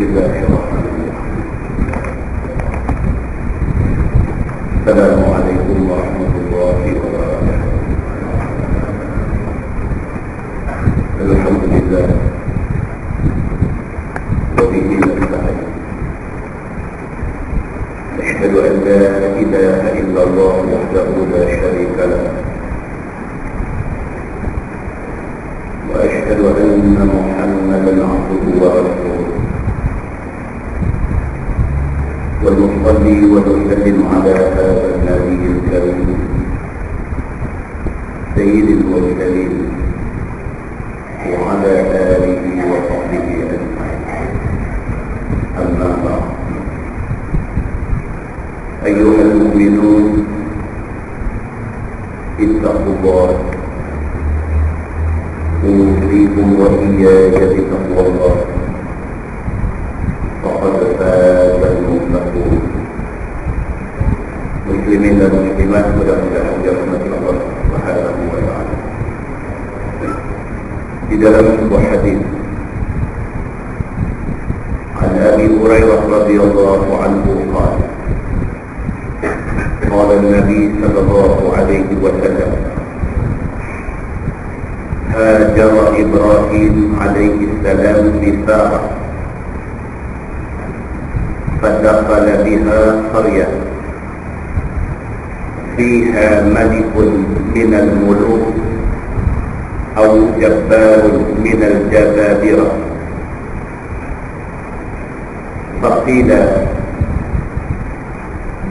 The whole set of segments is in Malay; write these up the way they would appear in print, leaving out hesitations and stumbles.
Bismillahirrahmanirrahim. Assalamualaikum warahmatullahi wabarakatuh. Alhamdulillah. Wa bihi nasta'in. Asyhadu an la ilaha illallah wahdahu la syarika lah. Wa asyhadu anna Muhammadan 'abduhu wa rasuluh. ونصلي ونسلم على هذا النبي الكريم سيد المرسلين وعلى آله وصحبه أجمعين. أما بعد، أيها المؤمنون، اتقوا الله. أوصيكم وإياي بتقوى الله، فقد فاز المتقون. Muslimin dan muslimat, mudah-mudahan dirahmati Allah Subhanahu wa ta'ala. Di dalam sebuah hadis an Abi Hurairah radhiyallahu anhu qala qala an-nabi sallallahu alaihi wasallam hajara Ibrahim alaihi salam bi Sarah فدخل بها قرية فيها ملك من الملوك أو جبار من الجبابرة، فقيل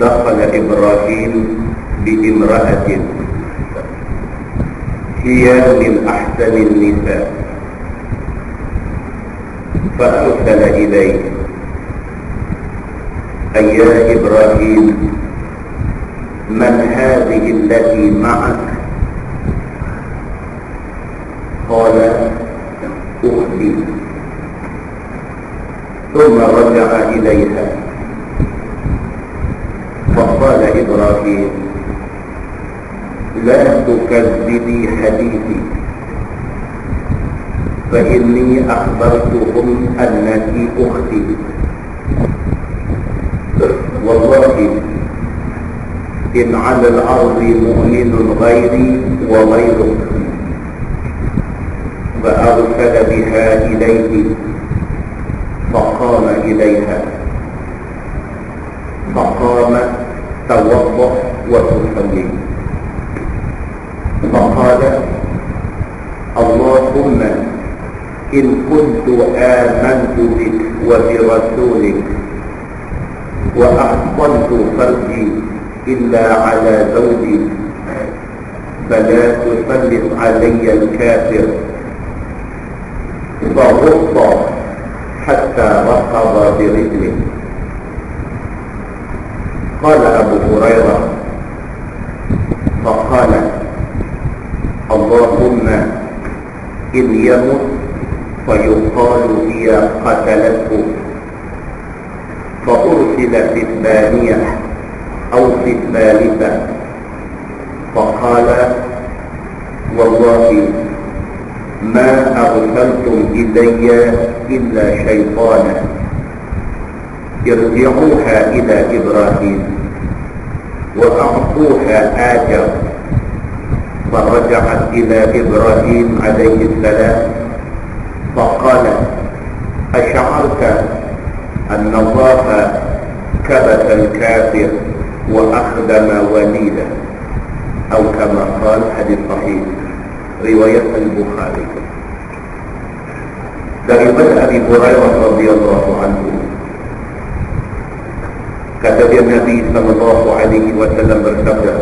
دخل إبراهيم بامرأة هي من أحسن النساء، فأرسل إليه أيها إبراهيم من هذه التي معك؟ قال أختي. ثم رجع إليها فقال إبراهيم لا تكذبي حديثي، فإني أخبرتهم أنك أختي، والله إن على الأرض مؤمن غيري وغيرك. فأرسل بها إليه فقام إليها، فقام توضأ وتصلي، فقال اللهم إن كنت آمنت بك وبرسولك وأحصنت فرجي إلا على زوجي فلا تسلط علي الكافر، فغص حتى ركض برجله. قال أبو هريرة فقال اللهم إن يمت فيقال هي قتلته، فأرسل في الثانية أو في الثالثة فقال والله ما أرسلتم إلي إلا شيطانا، ارجعوها إلى إبراهيم وأعطوها آجر. فرجعت إلى إبراهيم عليه السلام فقالت أشعرت أن الله كبت الكافر وأخدم وليدا، أو كما قال. حديث صحيح رواية البخاري. Daripada Abi Hurairah radhiyallahu anhu, kata dia Nabi sallallahu alaihi wasallam bersabda,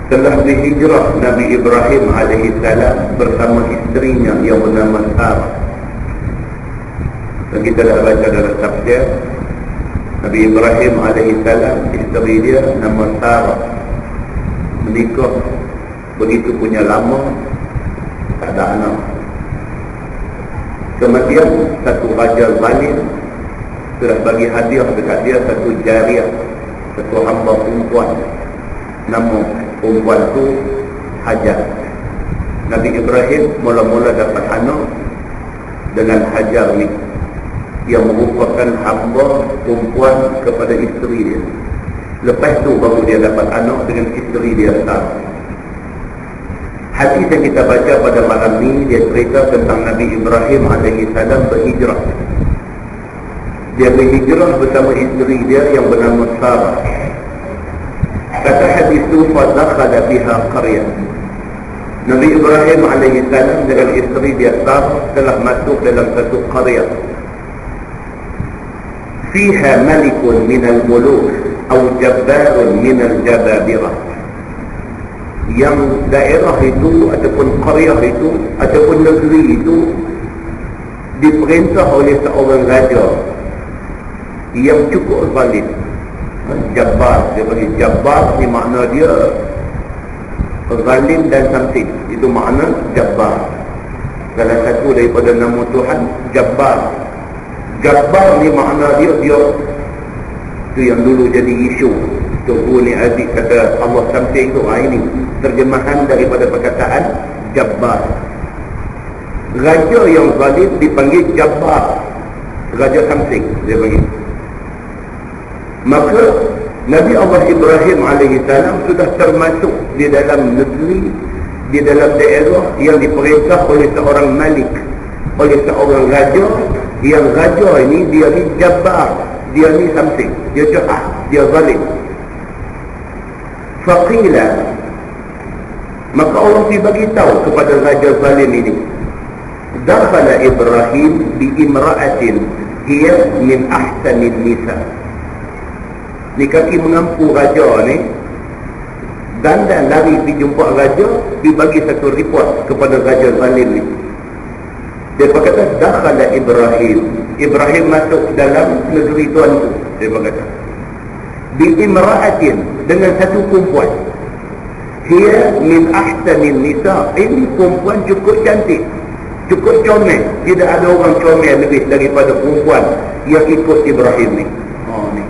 telah dihijrah Nabi Ibrahim alaihi salam bersama istrinya yang bernama Sarah. Dan kita dah baca dalam tafsir, Nabi Ibrahim alaihissalam, isteri dia nama Sarah, menikah begitu punya lama, tak ada anak. Kemudian satu raja zalim sudah bagi hadiah dekat dia satu jariah, satu hamba perempuan. Nama perempuan tu Hajar. Nabi Ibrahim mula-mula dapat anak dengan Hajar ni, yang merupakan hamba perempuan kepada isteri dia. Lepas tu baru dia dapat anak dengan isteri dia Sarah. Hadis yang kita baca pada malam ni, dia cerita tentang Nabi Ibrahim AS berhijrah. Dia berhijrah bersama isteri dia yang bernama Sarah. Kata hadis tu, fadakhala biha qaryah. Nabi Ibrahim AS dengan isteri dia Sarah telah masuk dalam satu qaryah. Fiha malikun minal muluk atau jabbarun minal jababirah. Yang daerah itu ataupun qaryah itu ataupun negeri itu diperintah oleh seorang raja yang cukup zalim. Jabbar, dia bagi jabbar ni makna dia zalim dan something. Itu makna jabbar. Salah satu daripada nama Tuhan Jabbar. Jabbar ni makna dia tu yang dulu jadi isu. Tuhu ni adik kata Allah something tu. Ini terjemahan daripada perkataan Jabbar. Raja yang zalim dipanggil Jabbar, raja something dia panggil. Maka Nabi Allah Ibrahim AS sudah termasuk di dalam negeri, di dalam daerah yang diperintah oleh seorang malik, oleh seorang raja. Yang raja ini dia ni Jabbar, dia ni something, dia jahat, dia zalim. Faqila, maka Allah dibagi tahu kepada raja zalim ini, dakhala Ibrahim bi imra'atin hiya min ahsanil nisa. Ni kaki mengampu raja ni, dandan lari pergi jumpa raja, dibagi satu report kepada raja zalim ni. Dia berkata dakhala Ibrahim masuk dalam negeri tuanku. Dia berkata bi imra'atin, dengan satu perempuan, hiya min ahsanin nisa. Ini perempuan cukup cantik, cukup comel. Tidak ada orang comel lebih daripada perempuan yang ikut Ibrahim ni. Ni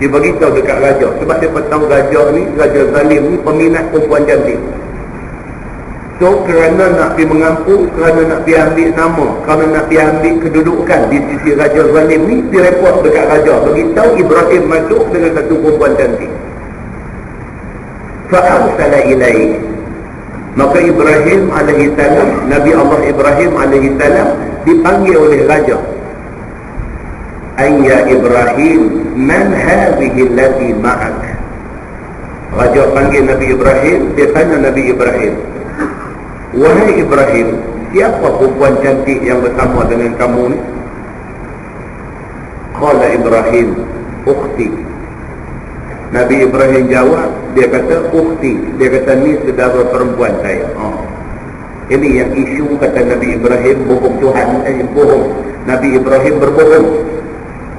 dia beritahu dekat raja, sebab dia tahu raja ni, raja zalim ni peminat perempuan cantik. So kerana nak pergi mengampu, kerana nak pergi ambil nama, kerana nak pergi ambil kedudukan di sisi raja zalim ni, dia report dekat raja, beritahu Ibrahim masuk dengan satu perempuan cantik. Fa'arsala ilaih, maka Ibrahim AS, Nabi Allah Ibrahim AS dipanggil oleh raja. Ayya Ibrahim, man hadhihi allati ma'ak. Raja panggil Nabi Ibrahim, dia tanya Nabi Ibrahim, wahai Ibrahim, siapa perempuan cantik yang bersama dengan kamu ni? Qala Ibrahim, ukhti. Nabi Ibrahim jawab, dia kata ukhti, dia kata ni saudara perempuan saya. Ini yang isu kata Nabi Ibrahim bohong Tuhan, bohong. Nabi Ibrahim berbohong.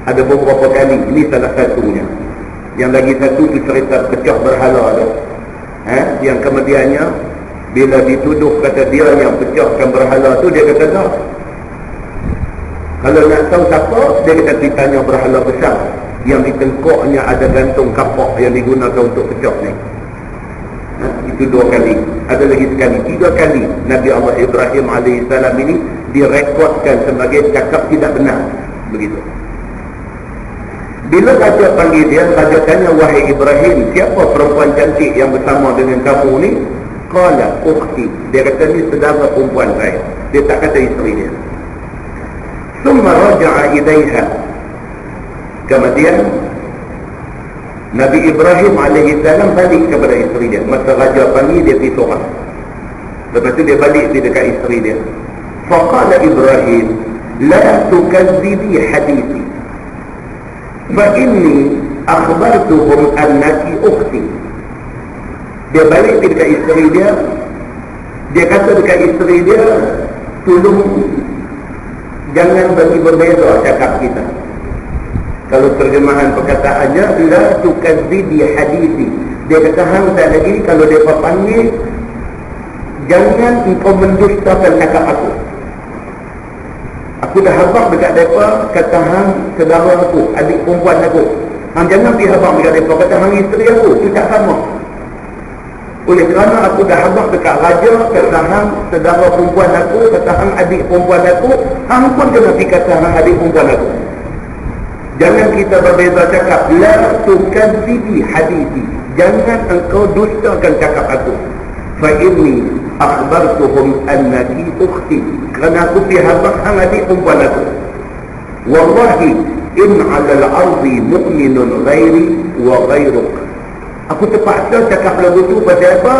Ada beberapa kali, ini salah satunya. Yang lagi satu tu cerita pecah berhala tu. Yang kemudiannya bila dituduh kata dia yang pecahkan berhala tu, dia kata tak. Kalau nak tahu siapa, dia kata ditanya berhala besar yang di tengkoknya ada gantung kapak yang digunakan untuk pecah ni. Itu 2 kali. Ada lagi sekali, 3 kali Nabi Allah Ibrahim AS ini direkodkan sebagai cakap tidak benar. Begitu. Bila raja panggil dia, raja tanya, wahai Ibrahim, siapa perempuan cantik yang bersama dengan kamu ni? Qala ukhti, dia kata ni saudara perempuan saya. Dia tak kata isteri dia. Summa raja'a ilaiha, kemudian Nabi Ibrahim AS balik kepada isteri dia. Masa raja panggil, dia pergi seorang. Lepas tu dia balik di dekat isteri dia. Faqala Ibrahim, la tukadzibi hadithi, fa inni akhbartuhum annaki ukhti. Dia balik dekat isteri dia, dia kata dekat isteri dia, tolong jangan bagi berbeza cakap kita. Kalau terjemahan perkataannya, la tukadzibi hadithi, dia kata hang tak lagi, kalau dia panggil, jangan engkau mendustakan cakap aku. Aku dah habaq dekat mereka, kata hang saudara aku, adik perempuan aku. Hang jangan pergi habaq dekat mereka, kata hang isteri aku. Itu tak sama. Oleh kerana aku dah habaq dekat raja, kata hang saudara perempuan aku, kata hang adik perempuan aku, hang pun kena pergi kata hang adik perempuan aku. Jangan kita berbeza cakap. La tukadzibi hadithi. Jangan engkau dustakan cakap aku. Fa inni akhbartuhum annaki ukhti. Kerana aku pergi habaq hang adik perempuan aku. Wallahi in 'ala al-ardi mu'minun ghairi wa ghairuk. Aku terpaksa cakap lagu tu pasal apa?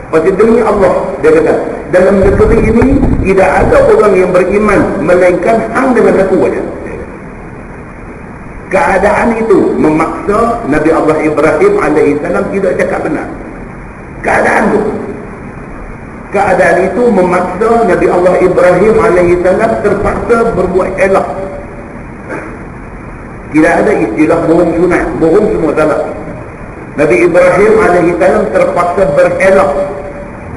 Pasal demi Allah. Dia kata, dalam negeri ini tidak ada orang yang beriman melainkan hang dengan aku saja. Keadaan itu memaksa Nabi Allah Ibrahim alaihissalam tidak cakap benar. Keadaan itu memaksa Nabi Allah Ibrahim alaihissalam terpaksa berbuat elak. Tidak ada istilah bohong sunat, bohong semua salah. Nabi Ibrahim alaihissalam terpaksa berelak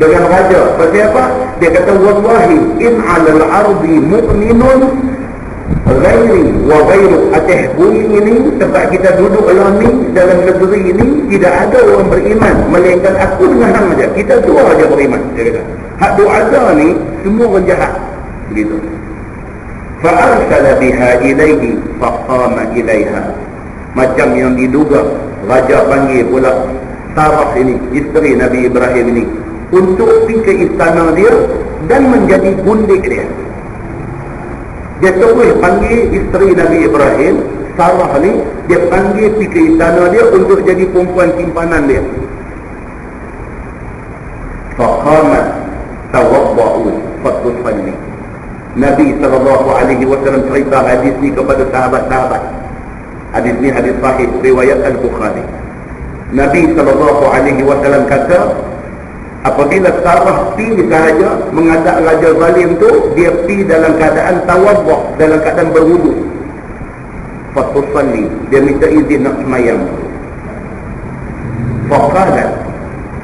dengan raja. Pasal apa? Dia kata, wallahi in 'alal ardi mu'minun ghairi wa ghairu. Atas bumi ini, tempat kita duduk ni, dalam negeri ini, tidak ada orang beriman melainkan aku dengan hang saja. Kita dua saja beriman. Dia kata, hak doa ni semua orang jahat. Begitu. Fa'arsala biha ilaihi faqama ilaiha. Macam yang diduga, raja panggil pula Sarah ini, isteri Nabi Ibrahim ini, untuk pergi ke istana dia dan menjadi gundik dia. Dia terus panggil isteri Nabi Ibrahim, Sarah ni, dia panggil pergi ke istana dia untuk jadi perempuan simpanan dia. Faqamat tawabba'u fatusalli. Nabi SAW cerita hadis ni kepada sahabat-sahabat. Hadis ni hadis sahih riwayat Al-Bukhari. Nabi SAW kata, apabila Sarah pergi sahaja menghadap raja zalim tu, dia pergi dalam keadaan tawaddu', dalam keadaan berwudu. Fatusalli, dia minta izin nak semayang. Faqalat,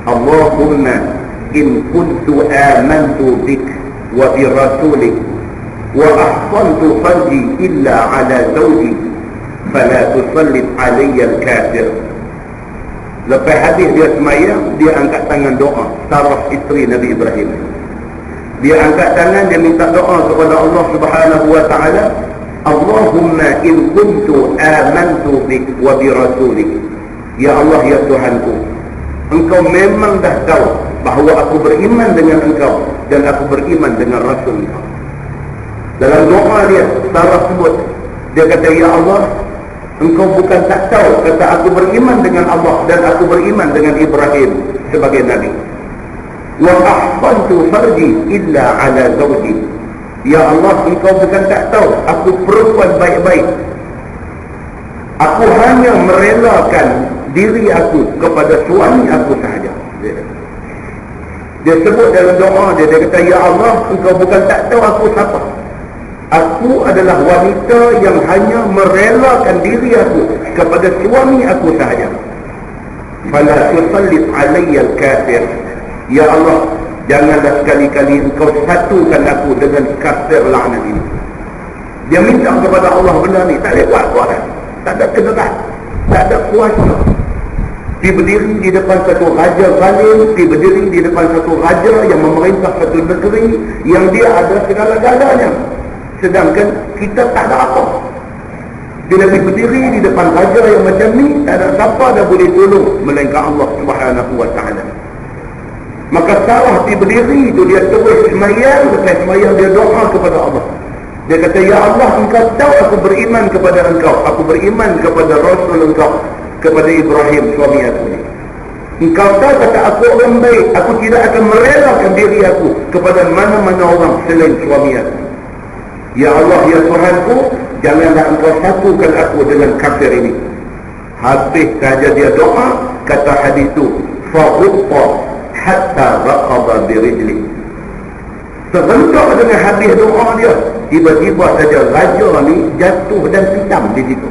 Allahumma in kuntu amantu bik wa bi rasulik wa ahsantu farji illa ala zawji fala tusallit alayya al-kafir. Lepas hadis dia semayang, dia angkat tangan doa. Sarah isteri Nabi Ibrahim, dia angkat tangan, dia minta doa kepada Allah Subhanahu wa ta'ala, Allahumma in kuntu amantu bik wa bi rasulik. Ya Allah, ya Tuhanku, Engkau memang dah tahu bahawa aku beriman dengan Engkau dan aku beriman dengan Rasul Engkau. Dalam doa dia, Sarah sebut, dia kata, ya Allah, Engkau bukan tak tahu, kata aku beriman dengan Allah dan aku beriman dengan Ibrahim sebagai Nabi. Wa ahsantu farji illa ala zawji. Ya Allah, Engkau bukan tak tahu aku perempuan baik-baik. Aku hanya merelakan diri aku kepada suami aku sahaja. Dia sebut dalam doa dia, dia kata, ya Allah, Engkau bukan tak tahu aku siapa. Aku adalah wanita yang hanya merelakan diri aku kepada suami aku sahaja. Fala tusallit alayya al-kafir. Ya Allah, janganlah sekali-kali Engkau satukan aku dengan kafir laknat ini. Dia minta kepada Allah benda ni, tak ada kuat-kuat, tak ada kedengaran, tak ada kuasa. Dia berdiri di depan satu raja zalim, dia berdiri di depan satu raja yang memerintah satu negeri yang dia ada segala-galanya. Sedangkan kita tak ada apa. Bila dia berdiri di depan raja yang macam ni, tak ada siapa dah boleh tolong melainkan Allah Subhanahu wa ta'ala. Maka Sarah dia berdiri itu, dia terus semayang. Lepas semayang dia doa kepada Allah. Dia kata, ya Allah, Engkau tahu aku beriman kepada Engkau, aku beriman kepada Rasul Engkau, kepada Ibrahim suami aku ni. Engkau tahu, kata, aku orang baik, aku tidak akan merelakan diri aku kepada mana-mana orang selain suami aku. Ya Allah, ya Tuhanku, janganlah Engkau satukan aku dengan kafir ini. Habis saja dia doa, kata hadis itu, fa'utta hatta raqaba birijli. Serentak dengan habis doa dia, tiba-tiba saja raja ni jatuh dan hitam di situ.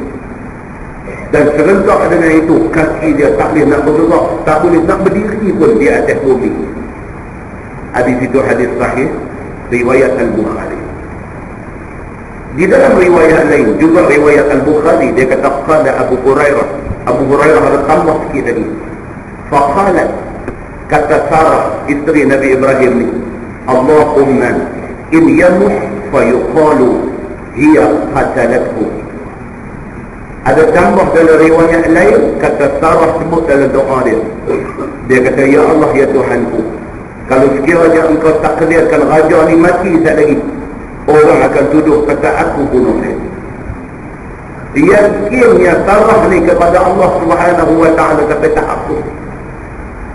Dan serentak dengan itu, kaki dia tak boleh nak bergerak, tak boleh nak berdiri pun di atas bumi. Hadis itu hadis sahih riwayat Al-Bukhari. Di dalam riwayat lain, juga riwayat Al-Bukhari, dia kata, qala Abu Hurairah ada tambah sikit lagi. Faqalat, Kata Sarah, isteri Nabi Ibrahim ni, Allahumma in yamut fayuqalu hiya qatalathu. Ada tambah dalam riwayat lain, kata Sarah sebut dalam doa dia. Dia kata, ya Allah, ya Tuhanku, kalau sekiranya engkau takdirkan raja ni mati sekali lagi, orang akan tuduh kata aku bunuh dia. Yakinnya Sarah ni kepada Allah Subhanahu wa ta'ala sampai tahap tu.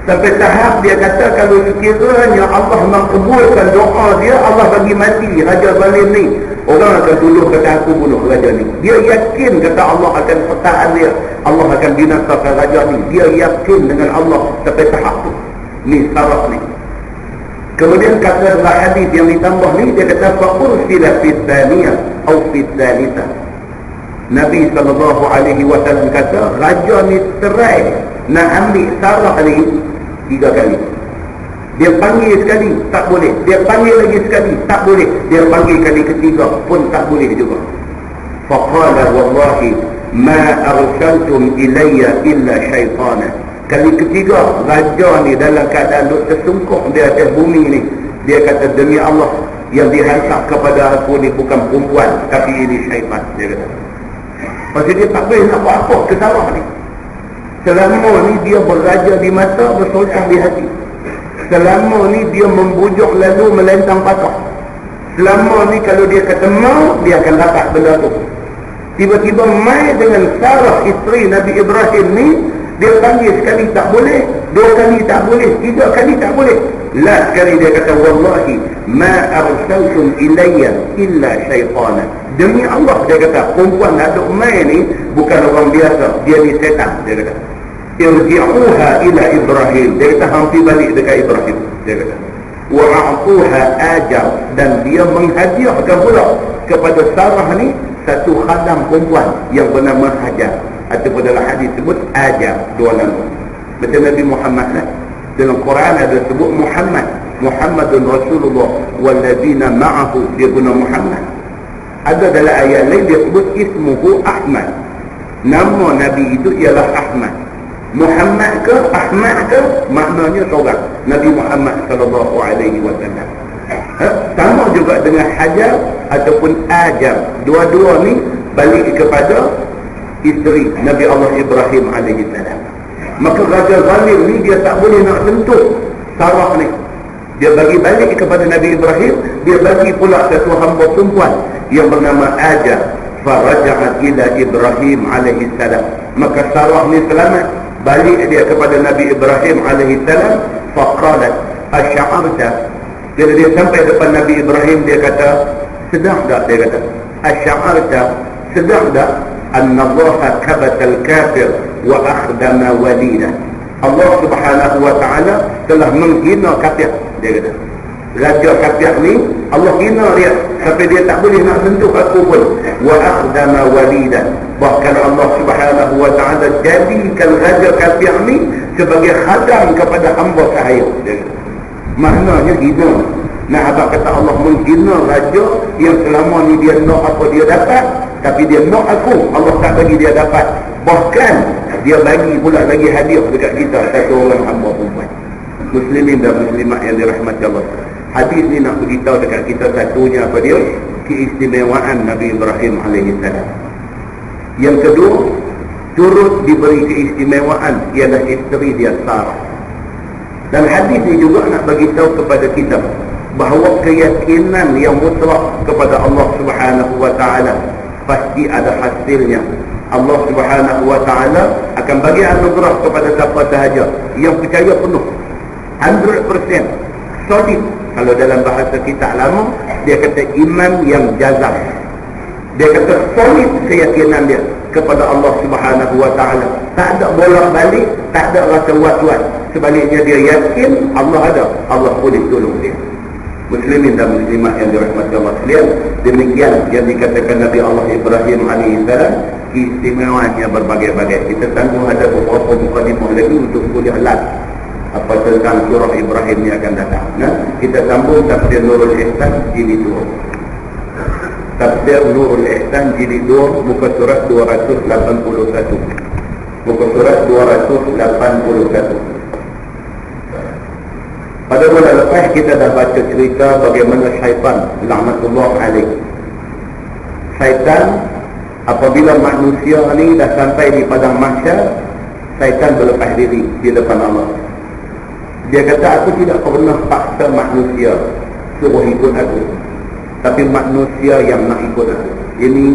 Sampai tahap dia kata, kalau sekiranya Allah mengkabulkan doa dia, Allah bagi mati Raja Zalim ni, orang akan tuduh kata aku bunuh raja ni. Dia yakin kata Allah akan pertahan dia, Allah akan binasakan raja ni. Dia yakin dengan Allah sampai tahap tu. Ni Sarah ni. Kemudian kata dalam hadis yang ditambah ni, dia kata fa'ursila fid thaniyah atau fid thalitha. Nabi SAW kata, raja ni terai nak ambil Sarah ni 3 kali. Dia panggil sekali, tak boleh. Dia panggil lagi sekali, tak boleh. Dia panggil kali ketiga pun tak boleh juga. Faqala wallahi ma arsaltum ilayya illa syaitana. Kali ketiga, raja ni dalam keadaan duk tersungkup di atas bumi ni, dia kata, demi Allah, yang dihantar kepada aku ni bukan perempuan, tapi ini syaitan. Dia kata, pasal dia tak boleh nak buat apa ke Sarah ni. Selama ni dia beraja di mata, bersultan di hati. Selama ni dia membujuk lalu melentang patah. Selama ni kalau dia kata mau, dia akan dapat benda tu. Tiba-tiba mai dengan Sarah, isteri Nabi Ibrahim ni, dia panggil sekali tak boleh, 2 kali tak boleh, 3 kali tak boleh. Last sekali dia kata, wallahi ma arsaltum ilayya illa syaitana. Demi Allah, dia kata, perempuan aduk mai ni bukan orang biasa, dia ni setan. Dia kata, irji'uha ila Ibrahim. Dia kata, hampir balik dekat Ibrahim. Dia kata, wa'atuha ajar. Dan dia menghadiahkan pula kepada Sarah ni satu khadam perempuan yang bernama Hajar, ataupun dalam hadis sebut Ajar, 2 nama. Macam Nabi Muhammad lah. Dalam Quran ada sebut Muhammad, Muhammadun Rasulullah walladzina ma'ahu, dia guna Muhammad. Ada dalam ayat lain dia sebut ismuhu Ahmad. Nama Nabi itu ialah Ahmad. Muhammad ke Ahmad ke, maknanya seorang, Nabi Muhammad sallallahu alaihi wasallam. Sama juga dengan Hajar ataupun Ajar. Dua-dua ni balik kepada isteri Nabi Allah Ibrahim alaihi salam. Maka Raja Zalim ni dia tak boleh nak sentuh Sarah ni. Dia bagi balik kepada Nabi Ibrahim, dia bagi pula satu hamba perempuan yang bernama Ajar. Faraja'at ila Ibrahim alaihi salam. Maka Sarah ni selamat, balik dia kepada Nabi Ibrahim alaihi salam. Faqalat asy'arta. Bila dia sampai depan Nabi Ibrahim, dia kata, sedar tak? Dia kata, asy'arta, sedar tak? Anna Allah kabatal kafir wa akhdama walida. Allah Subhanahu wa ta'ala telah menghina kafir. Dia kata, raja kafir ni Allah hina dia sampai dia tak boleh nak sentuh aku pun. Wa akhdama walida. Bahkan Allah Subhanahu wa ta'ala jadikan raja kafir ni sebagai khadam kepada hamba sahaya. Dia kata, maknanya hina. Nah, abang kata Allah menghina raja yang selama ni dia nak apa dia dapat, tapi dia nak aku, Allah tak bagi dia dapat. Bahkan dia bagi pula lagi hadiah dekat kita, satu orang hamba perempuan. Muslimin dan muslimat yang dirahmati Allah, hadis ni nak beritahu dekat kita satunya apa dia? Keistimewaan Nabi Ibrahim alaihi salam. Yang kedua, turut diberi keistimewaan ialah isteri dia Sarah. Dan hadis ni juga nak bagi tahu kepada kita bahawa keyakinan yang mutlak kepada Allah Subhanahu wa ta'ala pasti ada hasilnya. Allah Subhanahu wa ta'ala akan bagi anugerah kepada siapa sahaja yang percaya penuh 100% solid. Kalau dalam bahasa kita lama, dia kata iman yang jazam. Dia kata solid keyakinan dia kepada Allah Subhanahu wa ta'ala. Tak ada bolak-balik, tak ada rasa was-was. Sebaliknya dia yakin Allah ada, Allah boleh tolong dia. Muslimin dan muslimat yang dirahmati Allah sekalian, demikian yang dikatakan Nabi Allah Ibrahim alaihissalam, keistimewaannya berbagai-bagai. Kita tanggung ada beberapa mukadimah lagi untuk kuliah last apa tentang surah Ibrahim ni akan datang. Nah, kita sambung tafsir Nurul Ihsan jilid 2. Tafsir Nurul Ihsan jilid 2, muka surat 281. Muka surat 281. bulan lepas kita dah baca cerita bagaimana syaitan laknatullah alaih. Syaitan apabila manusia ni dah sampai di padang mahsyar, syaitan berlepas diri di depan Allah. Dia kata, aku tidak pernah paksa manusia suruh ikut aku, tapi manusia yang nak ikut aku. Ini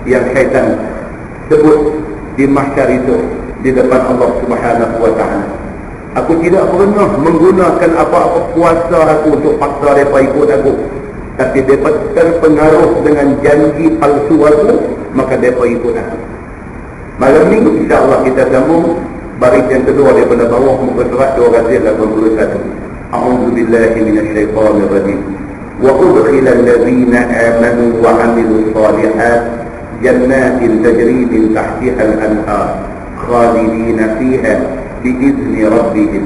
yang syaitan sebut di mahsyar itu di depan Allah Subhanahu wa ta'ala. Aku tidak pernah menggunakan apa-apa kuasa aku untuk paksa mereka ikut aku, tapi mereka terpengaruh dengan janji palsu aku, maka mereka ikut aku. Malam ni insya-Allah kita sambung baris yang kedua daripada bawah muka surat 281. A'udzu billahi minasyaitonir rajim. Wa udkhilal ladzina amanu wa 'amilus shalihat jannatin tajri min tahtiha al-anhar khalidina fiha biizni rabbihim.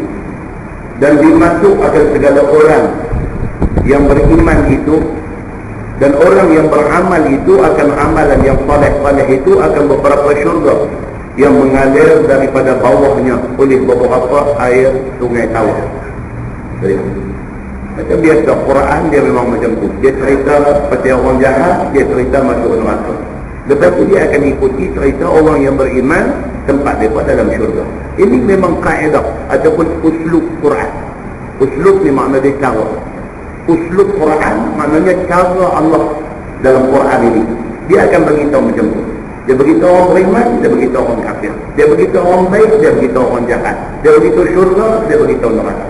Dan dimasukkan segala orang yang beriman itu, dan orang yang beramal itu akan amalan yang saleh-saleh itu akan beberapa syurga yang mengalir daripada bawahnya oleh beberapa air sungai tawar. Macam biasa Quran dia memang macam tu. Dia cerita pasal orang jahat, dia cerita masuk neraka. Lepas tu dia akan ikuti cerita orang yang beriman, tempat mereka dalam syurga. Ini memang kaedah ataupun uslub Quran. Uslub ni makna dia cara. Uslub Quran maknanya cara Allah dalam Quran ini. Dia akan beritahu macam tu. Dia beritahu orang beriman, dia beritahu orang kafir. Dia beritahu orang baik, dia beritahu orang jahat. Dia beritahu syurga, dia beritahu neraka.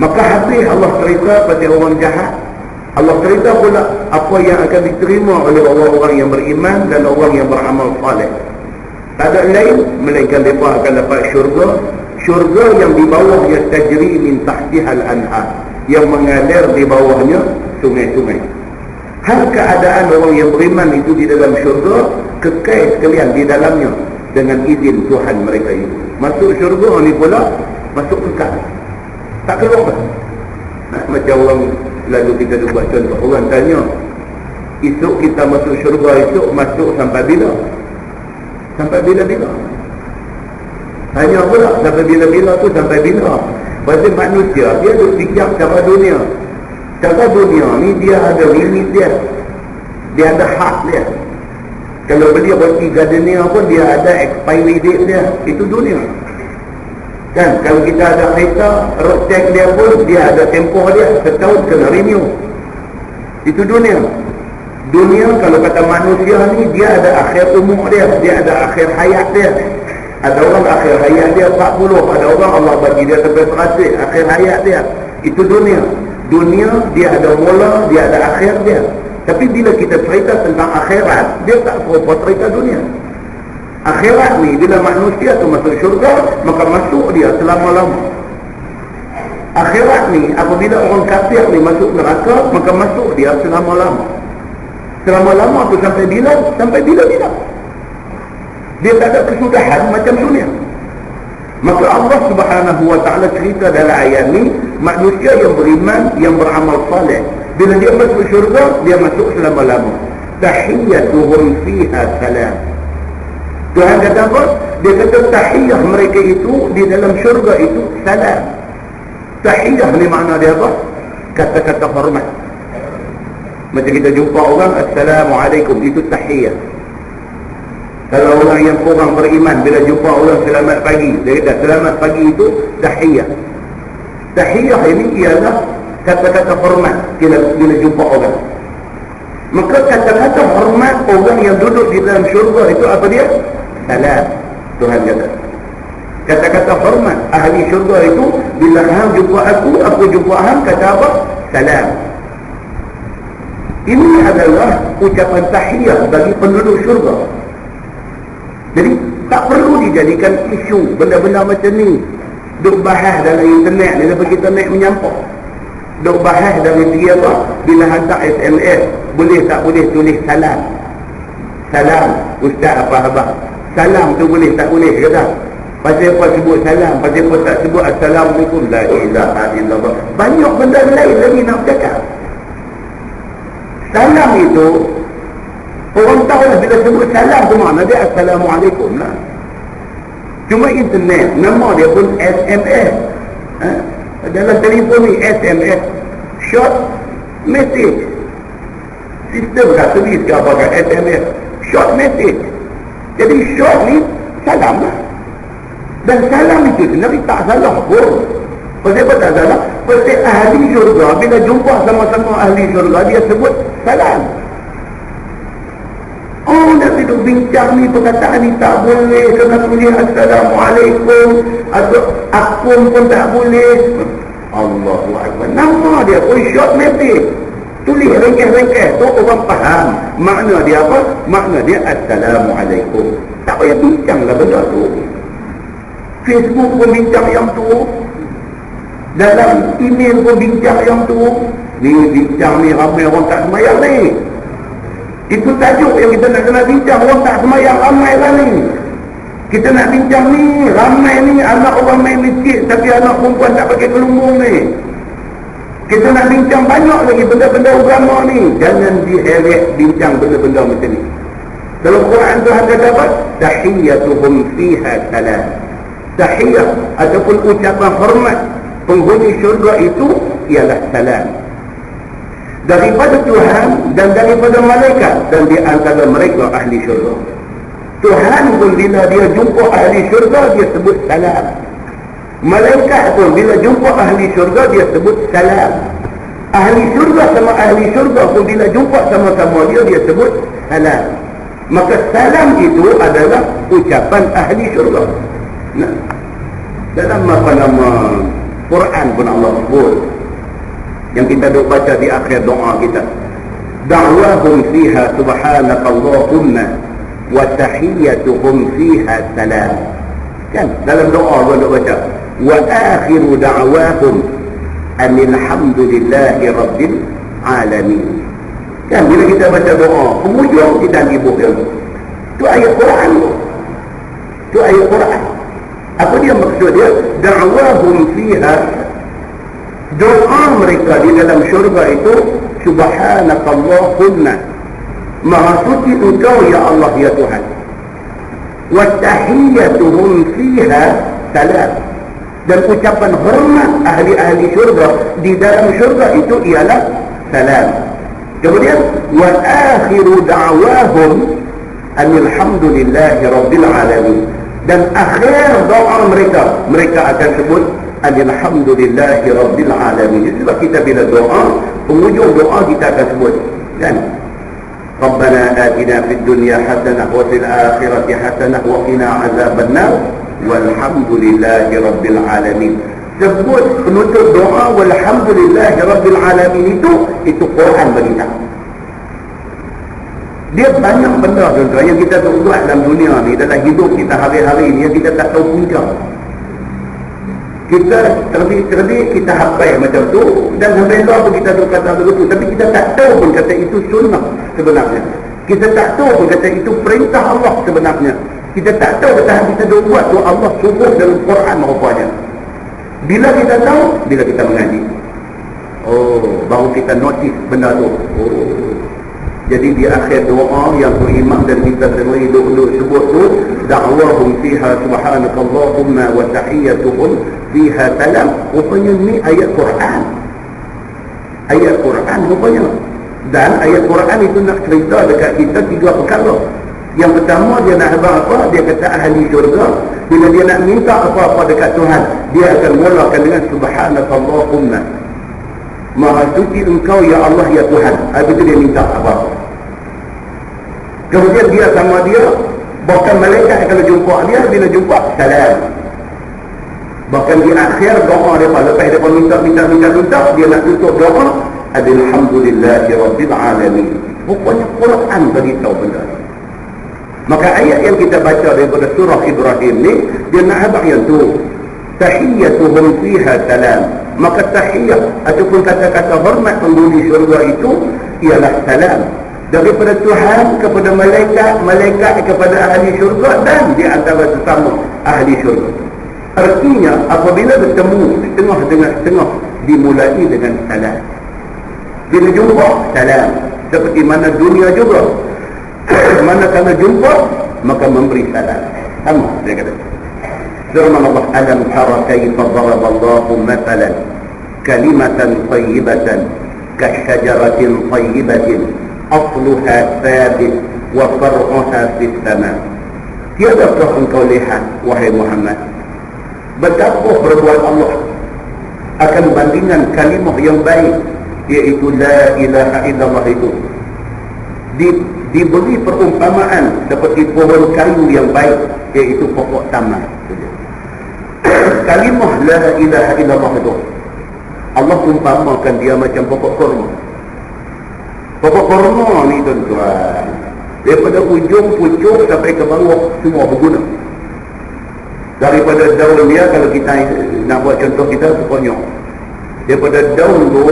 Maka habis Allah cerita pada orang jahat, Allah cerita pula apa yang akan diterima oleh orang-orang yang beriman dan orang yang beramal saleh. Tak ada lain melainkan mereka akan dapat syurga. Syurga yang di bawahnya tajri min tahtihal anhar, yang mengalir di bawahnya sungai-sungai. Hal keadaan orang yang beriman itu di dalam syurga, kekal sekalian di dalamnya dengan izin Tuhan mereka itu. Masuk syurga ni pula masuk kekal, tak keluar. Macam orang lalu kita buat contoh, orang tanya, esok kita masuk syurga, esok masuk sampai bila? Sampai bila-bila? Tanya pula sampai bila-bila tu sampai bila? Pasal manusia dia duk fikir cara dunia. Cara dunia ni dia ada limit dia. Dia ada had dia. Kalau beli roti gardenia pun dia ada expiry date dia. Itu dunia. Kan kalau kita ada kereta, road tax dia pun dia ada tempoh dia, setahun kena renew. Itu dunia. Dunia kalau kata manusia ni dia ada akhir umur dia, dia ada akhir hayat dia. Ada orang akhir hayat dia 40, ada orang Allah bagi dia sampai 100 akhir hayat dia. Itu dunia. Dunia dia ada mula, dia ada akhir dia. Tapi bila kita cerita tentang akhirat, dia tak serupa cerita dunia. Akhirat ni bila manusia tu masuk syurga, maka masuk dia selama-lama. Akhirat ni apabila orang kafir ni masuk neraka, maka masuk dia selama-lama. Selama-lama tu sampai bila? Sampai bila-bila. Dia tak ada kesudahan macam dunia. Maka Allah Subhanahu wa ta'ala cerita dalam ayat ni, manusia yang beriman, yang beramal saleh, bila dia masuk syurga, dia masuk selama-lama. Tahiyyatuhum fiha salam. Tuhan kata apa? Dia kata tahiyyah mereka itu di dalam syurga itu salam. Tahiyyah ni makna dia apa? Kata-kata hormat. Macam kita jumpa orang, Assalamualaikum, itu tahiyyah. Kalau orang yang kurang beriman, bila jumpa orang selamat pagi, dia kata selamat pagi itu tahiyyah. Tahiyyah ini ialah kata-kata hormat bila jumpa orang. Maka kata-kata hormat orang yang duduk di dalam syurga itu apa dia? Salam. Tuhan kata kata-kata hormat ahli syurga itu, bila hang jumpa aku jumpa hang, kata apa? Salam. Ini adalah ucapan tahiyah bagi penduduk syurga. Jadi tak perlu dijadikan isu benda-benda macam ni. Duk bahas dalam internet ni, lepas kita naik menyampah. Duk bahas dari dia apa? Bila hantar SMS, boleh tak boleh tulis salam. Salam, ustaz apa abang? Salam tu boleh tak boleh kata? Pasal apa sebut salam? Pasal apa tak sebut Assalamualaikum? La ilaha illallah. Banyak benda lain lagi nak cakap. Salam itu orang tahu lah bila sebut salam tu makna dia Assalamualaikum lah. Cuma internet nama dia pun SMS. Dalam telefon ni SMS, short message. Sistem kat tulis ke apa kat SMS, short message. Jadi short ni salam lah. Dan salam itu sebenarnya tak salah pun. Pasal apa tak salah? Pasal ahli syurga bila jumpa sama-sama ahli syurga dia sebut salam. Oh, nak duduk bincang ni, perkataan ni tak boleh. Kena tulis Assalamualaikum atau akum pun tak boleh. Allahu Akbar. Nama dia pun short message. Tulis ringkih-ringkih tu orang faham. Makna dia apa? Makna dia Assalamualaikum. Tak payah bincang lah benda tu. Facebook pun bincang yang tu. Dalam email pun bincang yang tu. Ni bincang ni ramai orang tak semayang ni. Itu tajuk yang kita nak kena bincang. Orang tak semayang ramai lah ni. Kita nak bincang ni, ramai ni anak orang main masjid tapi anak perempuan tak pakai kelunggung ni. Kita nak bincang banyak lagi benda-benda agama ni. Jangan diheret bincang benda-benda macam ni. Dalam Quran tu ada dapat tahiyyatuhum fiha salam. Tahiyyah ataupun ucapan hormat penghuni syurga itu ialah salam daripada Tuhan dan daripada malaikat, dan di antara mereka ahli syurga. Tuhan pun bila dia jumpa ahli syurga dia sebut salam. Malaikat pun bila jumpa ahli syurga dia sebut salam. Ahli syurga sama ahli syurga pun bila jumpa sama-sama dia sebut salam. Maka salam itu adalah ucapan ahli syurga. Nah, dalam apa-nama Quran pun Allah sebut, yang kita duk baca di akhir doa kita, da'wahum fiha subhanakallahumma wa tahiyyatuhum fiha salam. Kan dalam doa pun duk baca wa akhiru da'wahum alhamdulillahi rabbil alamin. Kan bila kita baca doa penghujung kita hibur dia tu ayat Quran tu ayat Quran. Apa dia maksud dia? Da'wahum fiha, doa mereka di dalam syurga itu subhanakallahumma, maha suci engkau ya Allah ya Tuhan, wa tahiyyatuhum fiha salam, dan ucapan hormat ahli-ahli syurga di dalam syurga itu ialah salam. Kemudian wa akhiru da'wahum alhamdulillahi rabbil alamin, dan akhir doa mereka akan sebut alhamdulillahi rabbil alamin. Sebab kita bila doa, penghujung doa kita akan sebut kan, Rabbana atina fid dunya hasanah wa fil akhirati hasanah wa qina azabannar walhamdulillahi rabbil alamin. Sebut penutup doa walhamdulillahi rabbil alamin itu Quran bagi kita. Dia banyak benda tuan-tuan yang kita buat dalam dunia ni, dalam hidup kita hari-hari ni yang kita tak tahu punca. Kita terlebih kita hafal macam tu, dan sampai pun kita tu kata begitu, tapi kita tak tahu pun kata itu sunnah sebenarnya. Kita tak tahu pun kata itu perintah Allah sebenarnya. Kita tak tahu kata kita dah buat tu Allah suruh dalam Quran rupanya. Bila kita tahu, bila kita mengaji, oh baru kita notice benda tu. Oh, jadi di akhir doa yang imam dan kita sendiri duduk sebut tu, da'wahum fiha subhanakallahumma wa tahiyyatuhum fiha salam. Rupanya ni ayat Quran. Ayat Quran rupanya. Dan ayat Quran itu nak cerita dekat kita tiga perkara. Yang pertama dia nak apa? Dia kata ahli syurga, bila dia nak minta apa-apa dekat Tuhan, dia akan mulakan dengan subhanakallahumma, maha suci engkau ya Allah ya Tuhan. Habis itu dia minta apa-apa. Kemudian dia sama dia, bahkan malaikat kalau jumpa dia, bila jumpa salam. Bahkan di akhir doa dia, lepas dia minta, dia nak tutup doa alhamdulillahi rabbil alamin. Rupanya Quran bagi tahu benda ni. Maka ayat yang kita baca daripada surah Ibrahim ni, dia nak habaq yang tu, tahiyyatuhum fiha salam. Maka tahiyyah ataupun kata-kata hormat penghuni syurga itu ialah salam daripada Tuhan kepada malaikat kepada ahli syurga, dan di antara sesama ahli syurga. Artinya apabila bertemu setengah dengan setengah dimulai dengan salam. Bila jumpa salam, seperti mana dunia juga, manakala jumpa maka memberi salam. Sama dia kata. Firman Allah, alam tara kaifa daraballahu mathalan kalimatan tayyibatan kasyajaratin tayyibatin asluha thabit wa far'uha fis sama. Tiadakah engkau lihat, wahai Muhammad, betapa perbuatan Allah akan bandingan kalimah yang baik, iaitu la ilaha illallah itu diberi perumpamaan seperti pohon kayu yang baik, iaitu pokok tamar. Kalimah la ilaha illallah itu Allah umpamakan dia macam pokok kurma. Pokok kurma ni tuan-tuan, daripada ujung pucuk sampai ke bawah semua berguna. Daripada daun dia, kalau kita nak buat contoh kita pokoknya, daripada daun tu,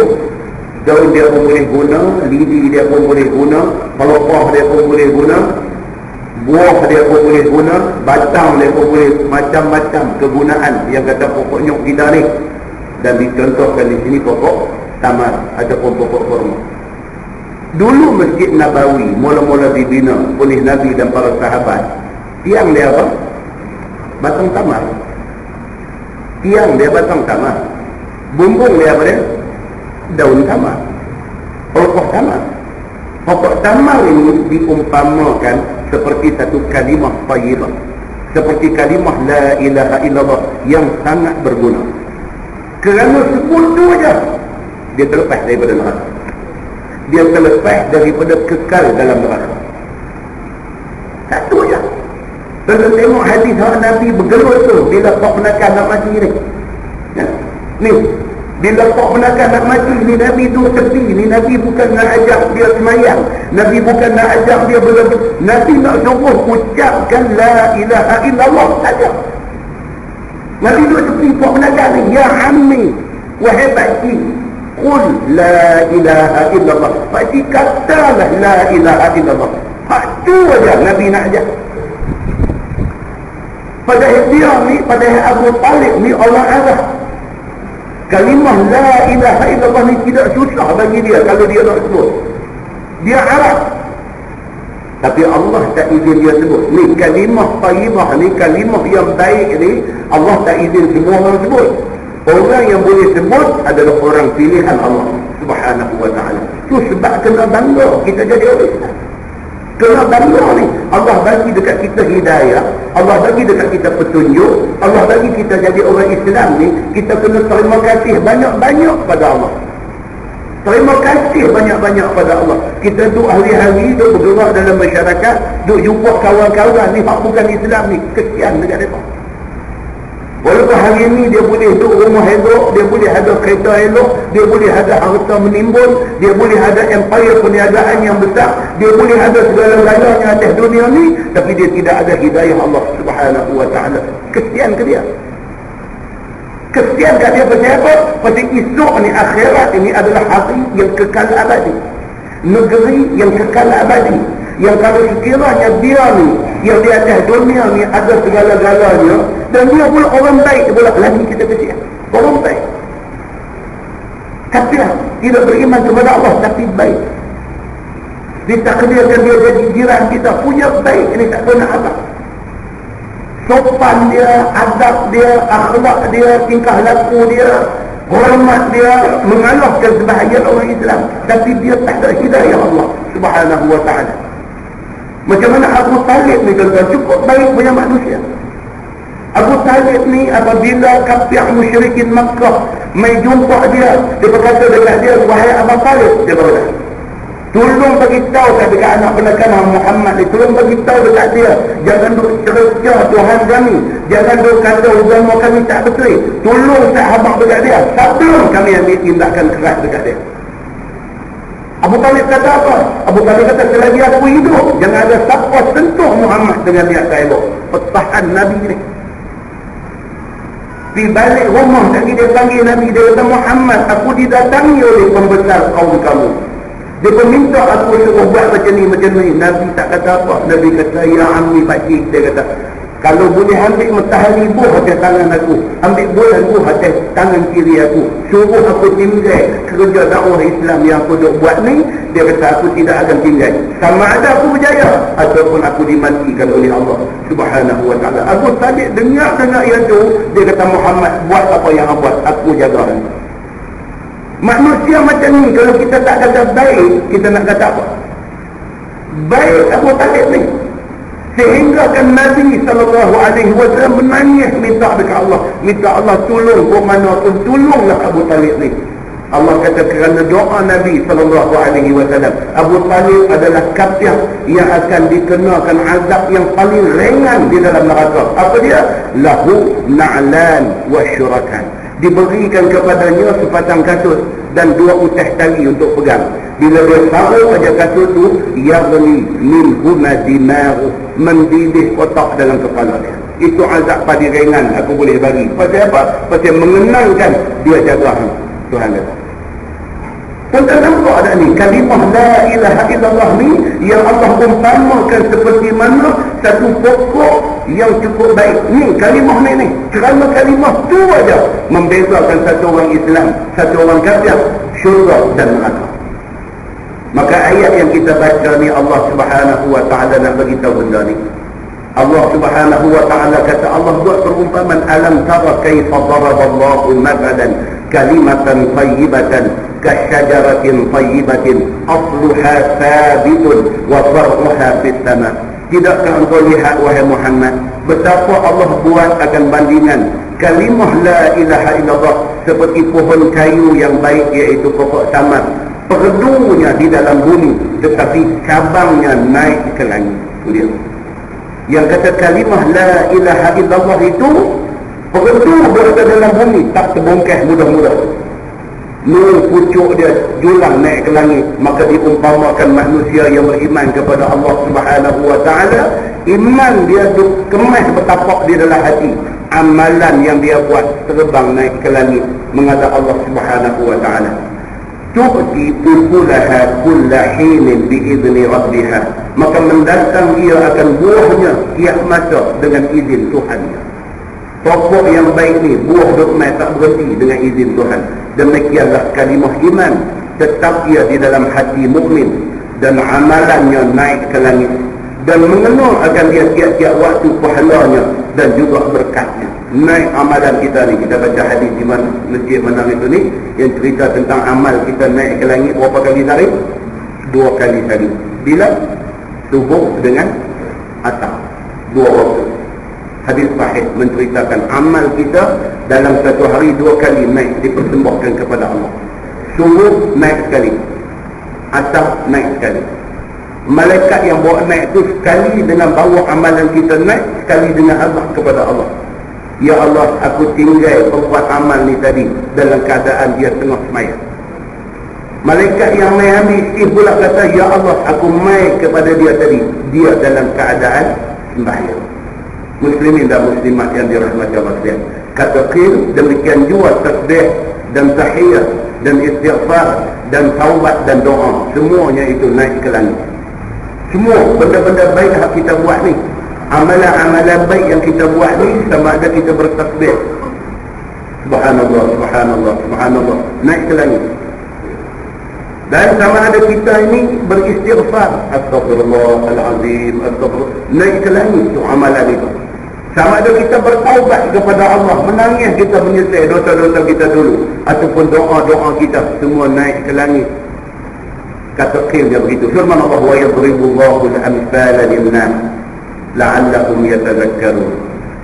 daun dia pun boleh guna, lidi dia pun boleh guna, pelepah dia pun boleh guna, buah dia pun boleh guna, batang dia pun boleh, macam-macam kegunaan yang kata pokok nyok kita ni. Dan dicontohkan di sini pokok tamar ataupun pokok kurma. Dulu Masjid Nabawi mula-mula dibina oleh Nabi dan para sahabat, tiang dia apa? Batang tamar. Tiang dia batang tamar. Bumbung dia apa dia? Daun tamar. Pokok tamar. Pokok tamar ini diumpamakan seperti satu kalimah thayyibah, seperti kalimah la ilaha illallah yang sangat berguna. Kerana sebut tu aja, dia terlepas daripada neraka. Dia terlepas daripada kekal dalam neraka. Satu aja. Kalau tengok hadis Nabi bergelut tu, bila kau menakan nak mati ni. Ya. Ni, bila kau menakan nak mati ni, Nabi tu tepi. Ni Nabi bukan nak ajak dia semayang. Nabi bukan nak ajak dia berlebih. Nabi nak suruh ucapkan la ilaha illallah saja. Nabi duduk tepi kau menakan ni. Ya ammi, wahai pakcik, qul la ilaha illallah. Pakcik katalah la ilaha illallah. Hak tu aja Nabi nak ajak. Padahal dia ni, padahal Abu Talib ni orang Arab. Kalimah la ilaha illallah ni tidak susah bagi dia kalau dia nak sebut. Dia Arab. Tapi Allah tak izin dia sebut. Ni kalimah thayyibah ni, kalimah yang baik ni, Allah tak izin semua orang sebut. Orang yang boleh sebut adalah orang pilihan Allah Subhanahu wa ta'ala. Tu sebab kena bangga kita jadi orang Islam. Kena bangga ni. Allah bagi dekat kita hidayah, Allah bagi dekat kita petunjuk, Allah bagi kita jadi orang Islam ni, kita kena terima kasih banyak-banyak pada Allah. Terima kasih banyak-banyak pada Allah. Kita duduk hari-hari, duduk bergerak dalam masyarakat, duduk jumpa kawan-kawan ni hak bukan Islam ni, kesian dekat mereka. Walaupun hari ni dia boleh duduk rumah elok, dia boleh ada kereta elok, dia boleh ada harta menimbun, dia boleh ada empire perniagaan yang besar, dia boleh ada segala-galanya atas dunia ni, tapi dia tidak ada hidayah Allah Subhanahu wa ta'ala. Kesian ke dia? Kesian kat dia pasal apa? Pasal esok ni, akhirat ini adalah hari yang kekal abadi, negeri yang kekal abadi, yang kalau sekiranya dia ni yang di atas dunia ni ada segala-galanya, dan dia pula orang baik, dia pula lagi kita kesian orang baik, tapi tidak beriman kepada Allah tapi baik, ditakdirkan dia jadi jiran kita, punya baik ini tak pernah apa. Sopan dia, adab dia, akhlak dia, tingkah laku dia, hormat dia, mengalahkan sebahagian orang Islam, tapi dia tak ada hidayah Allah Subhanahu wa ta'ala. Macam mana Abu Talib ni tuan-tuan, cukup baik punya manusia. Abu Talib ni apabila kafir musyrikin Makkah mai jumpa dia, dia berkata dekat dia, wahai Abu Talib, dia berkata, tolong bagi tahu dekat anak penakan Muhammad ni, tolong bagi tahu dekat dia, jangan duk cerca Tuhan kami, jangan duk kata agama kami tak betul, tolong sahabat dekat dia sebelum kami ambil tindakan keras dekat dia. Abu Talib kata apa? Abu Talib kata, selagi aku hidup, jangan ada siapa sentuh Muhammad dengan niat tak elok. Pertahan Nabi ni. Di balik rumah lagi dia panggil Nabi, dia kata, Muhammad, aku didatangi oleh pembesar kaum kamu. Dia meminta aku suruh buat macam ni. Nabi tak kata apa. Nabi kata, ya ammi pakcik, dia kata, Kalau boleh ambil matahari buh atas tangan aku, ambil bulan buh atas tangan kiri aku, suruh aku tinggal kerja dakwah Islam yang aku duk buat ni, dia kata aku tidak akan tinggal. Sama ada aku berjaya ataupun aku dimatikan oleh Allah Subhanahu wa ta'ala. Abu Talib dengar yang tu, dia kata Muhammad buat apa yang aku buat, aku jaga. Manusia macam ni, kalau kita tak kata baik, kita nak kata apa? Baik Abu Talib ni. Sehingga kan Nabi SAW menangis minta dekat Allah, minta Allah tolong ke mana pun, tolonglah Abu Talib ni. Allah kata kerana doa Nabi SAW, Abu Talib adalah kafir yang akan dikenakan azab yang paling ringan di dalam neraka. Apa dia? Lahu na'lan wa syurakan. Diberikan kepadanya sepasang kasut dan 2 utas tali untuk pegang. Bila dia taruh pada kasut tu, yaghli minhuma dimaru, mendidih kotak dalam kepala dia. Itu azab paling ringan aku boleh bagi. Pasal apa? Pasal mengenangkan dia jaga Tuhan dia. Tuan-tuan nampak tak ni? Kalimah la ilaha illallah ni yang Allah umpamakan seperti mana satu pokok yang cukup baik. Ni kalimah ni. Kerana kalimah tu aja membezakan satu orang Islam, satu orang kafir, syurga dan neraka. Maka ayat yang kita baca ni Allah Subhanahu wa ta'ala nak beritahu benda ni. Allah Subhanahu wa ta'ala kata, Allah buat perumpamaan, alam tara kaifa daraballahu mathalan kalimatan tayyibatan kasyajaratin tayyibatin asluha thabitun wa far'uha fis sama. Tidakkah engkau lihat wahai Muhammad betapa Allah buat akan bandingan kalimah la ilaha illallah seperti pohon kayu yang baik, iaitu pokok taman. Perdunya di dalam bumi tetapi cabangnya naik ke langit. Itu dia. Yang kata kalimah la ilaha illallah itu perdu berada dalam bumi, tak terbongkah mudah-mudah. Nur pucuk dia julang naik ke langit. Maka diumpamakan manusia yang beriman kepada Allah Subhanahu wa ta'ala, iman dia kemas bertapak di dalam hati, amalan yang dia buat terbang naik ke langit menghadap Allah Subhanahu wa ta'ala. Tu'ti ukulaha kulla hinin bi'izni rabbiha, maka mendatang ia akan buahnya tiap masa dengan izin Tuhannya. Pokok yang baik ni buah dokmai tak berhenti dengan izin Tuhan. Demikianlah kalimah iman, tetap ia di dalam hati mukmin dan amalannya naik ke langit dan mengenal akan dia tiap-tiap waktu pahalanya dan juga berkatnya. Naik amalan kita ni, kita baca hadis di mana Masjid Menang itu ni yang cerita tentang amal kita naik ke langit berapa kali sehari? 2 kali sehari. Bila? Subuh dengan asar, 2 waktu. Hadis sahih menceritakan amal kita dalam satu hari 2 kali naik dipersembahkan kepada Allah. Subuh naik sekali, asar naik sekali. Malaikat yang bawa naik tu sekali dengan bawa amalan kita naik, sekali dengan azab kepada Allah. Ya Allah, aku tinggal membuat amal ni tadi dalam keadaan dia tengah semaya. Malaikat yang mai ambil pula kata, ya Allah, aku mai kepada dia tadi, dia dalam keadaan sembahyang. Muslimin dan muslimat yang dirahmati Allah sekalian, kata qil, demikian juga tasbih dan tahiyat dan istighfar dan taubat dan doa, semuanya itu naik ke langit. Semua benda-benda baik yang kita buat ni, amalan-amalan baik yang kita buat ni, sama ada kita bertasbih subhanallah, subhanallah, subhanallah, naik ke langit. Dan sama ada kita ini beristighfar, astagfirullahalazim, astagfirullah, naik ke langit tu amalan itu. Sama ada kita bertaubat kepada Allah, menangis kita menyesal dosa-dosa kita dulu, ataupun doa-doa kita, semua naik ke langit. Kata qil dia begitu. Firman Allah, wa yadribullahu al-amthala lin-nas la'allahum yatadhakkarun.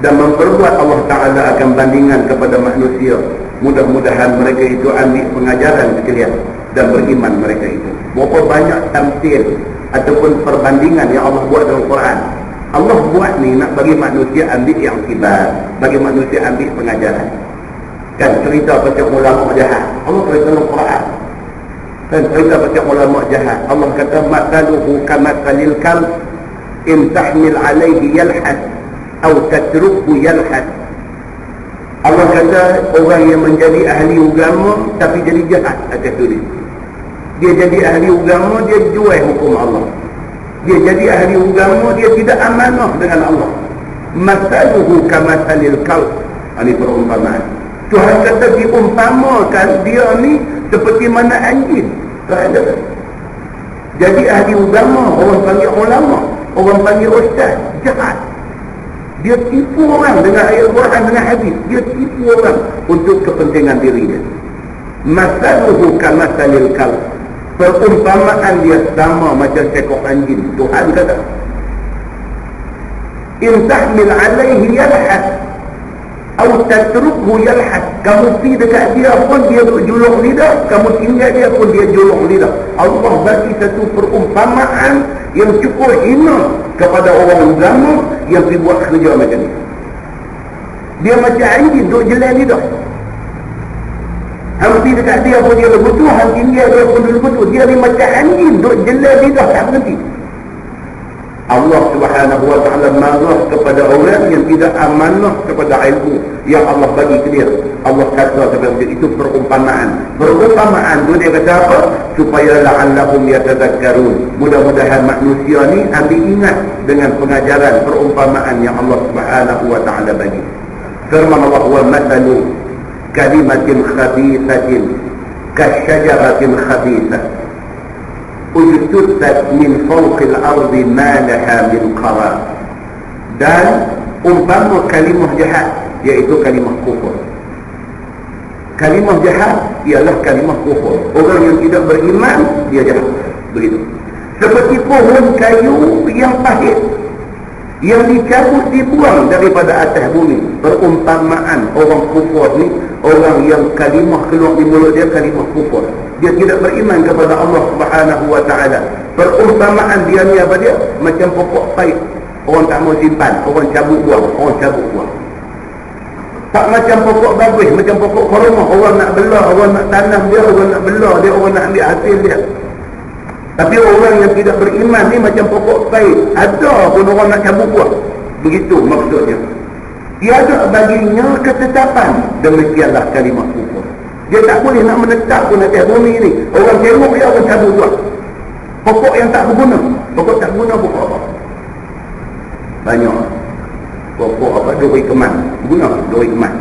Dan memperbuat Allah Ta'ala akan bandingan kepada manusia, mudah-mudahan mereka itu ambil pengajaran sekalian dan beriman mereka itu. Berapa banyak tamthil ataupun perbandingan yang Allah buat dalam Quran. Allah buat ni nak bagi manusia ambil yang kibar, bagi manusia ambil pengajaran. Kan cerita pasal ulama jahat, Allah cerita dalam Quran. Dan cerita pasal ulama jahat, Allah kata mathaluhu kamathalil kalb in tahmil alaihi yalhas atau tatruku yalhas. Allah kata orang yang menjadi ahli agama tapi jadi jahat atas dunia. Dia jadi ahli agama, dia jual hukum Allah. Dia jadi ahli agama, dia tidak amanah dengan Allah. masaluhu kamasalil kalb. Ini perumpamaan. Tuhan kata diumpamakan dia ni seperti mana anjing. Jadi ahli agama, orang panggil ulama, orang panggil ustaz, jahat. Dia tipu orang dengan ayat Quran, dengan hadis. Dia tipu orang untuk kepentingan dirinya. Masaluhu kamasalil kalb. Perumpamaan dia sama macam seekor anjing. Tuhan kata, in tahmil alaihi yalhas atau tatrukhu yalhas. Kamu pergi dekat dia pun dia julung lidah, kamu tinggal dia pun dia julung lidah. Allah bagi satu perumpamaan yang cukup hina kepada orang agama yang pergi buat kerja macam ni. Dia macam anjing duk jelai lidah. Hang pergi dekat dia pun dia betul, hang tinggal dia pun betul. Dia ni macam anjing duk jelai lidah tak berhenti. Allah Subhanahu wa ta'ala marah kepada orang yang tidak amanah kepada ilmu yang Allah bagi ke dia. Allah kata kepada dia, itu perumpamaan. Perumpamaan tu dia kata apa? Supaya la'allahum yatadhakkarun. Mudah-mudahan manusia ni ambil ingat dengan pengajaran perumpamaan yang Allah Subhanahu wa ta'ala bagi. Firman Allah, wa mathalu kalimatin khabithatin kasyajaratin khabithah ujtutat min fawqil ardi ma laha min qarar. Dan umpama kalimah jahat, iaitu kalimah kufur. Kalimah jahat ialah kalimah kufur. Orang yang tidak beriman, dia jahat. Begitu. Seperti pohon kayu yang pahit, yang dicabut dibuang daripada atas bumi. Perumpamaan orang kufur ni, orang yang kalimah keluar di mulut dia kalimah kufur. Dia tidak beriman kepada Allah Subhanahu wa ta'ala. Perumpamaan dia ni apa dia? Macam pokok pahit. Orang tak mau simpan, orang cabut buang, orang cabut buang. Tak macam pokok bagus, macam pokok korma. Orang nak belah, orang nak tanam dia, orang nak belah dia, orang nak ambil hasil dia. Tapi orang yang tidak beriman ni macam pokok pahit. Ada pun orang nak cabut buang. Begitu maksudnya. Tiada baginya ketetapan. Demikianlah kalimah kufur. Dia tak boleh nak menetap pun atas bumi ni. Orang tengok dia, orang cabut buang. Pokok yang tak berguna. Pokok tak berguna, pokok apa? Banyak. Pokok apa? Duri keman. Berguna duri keman.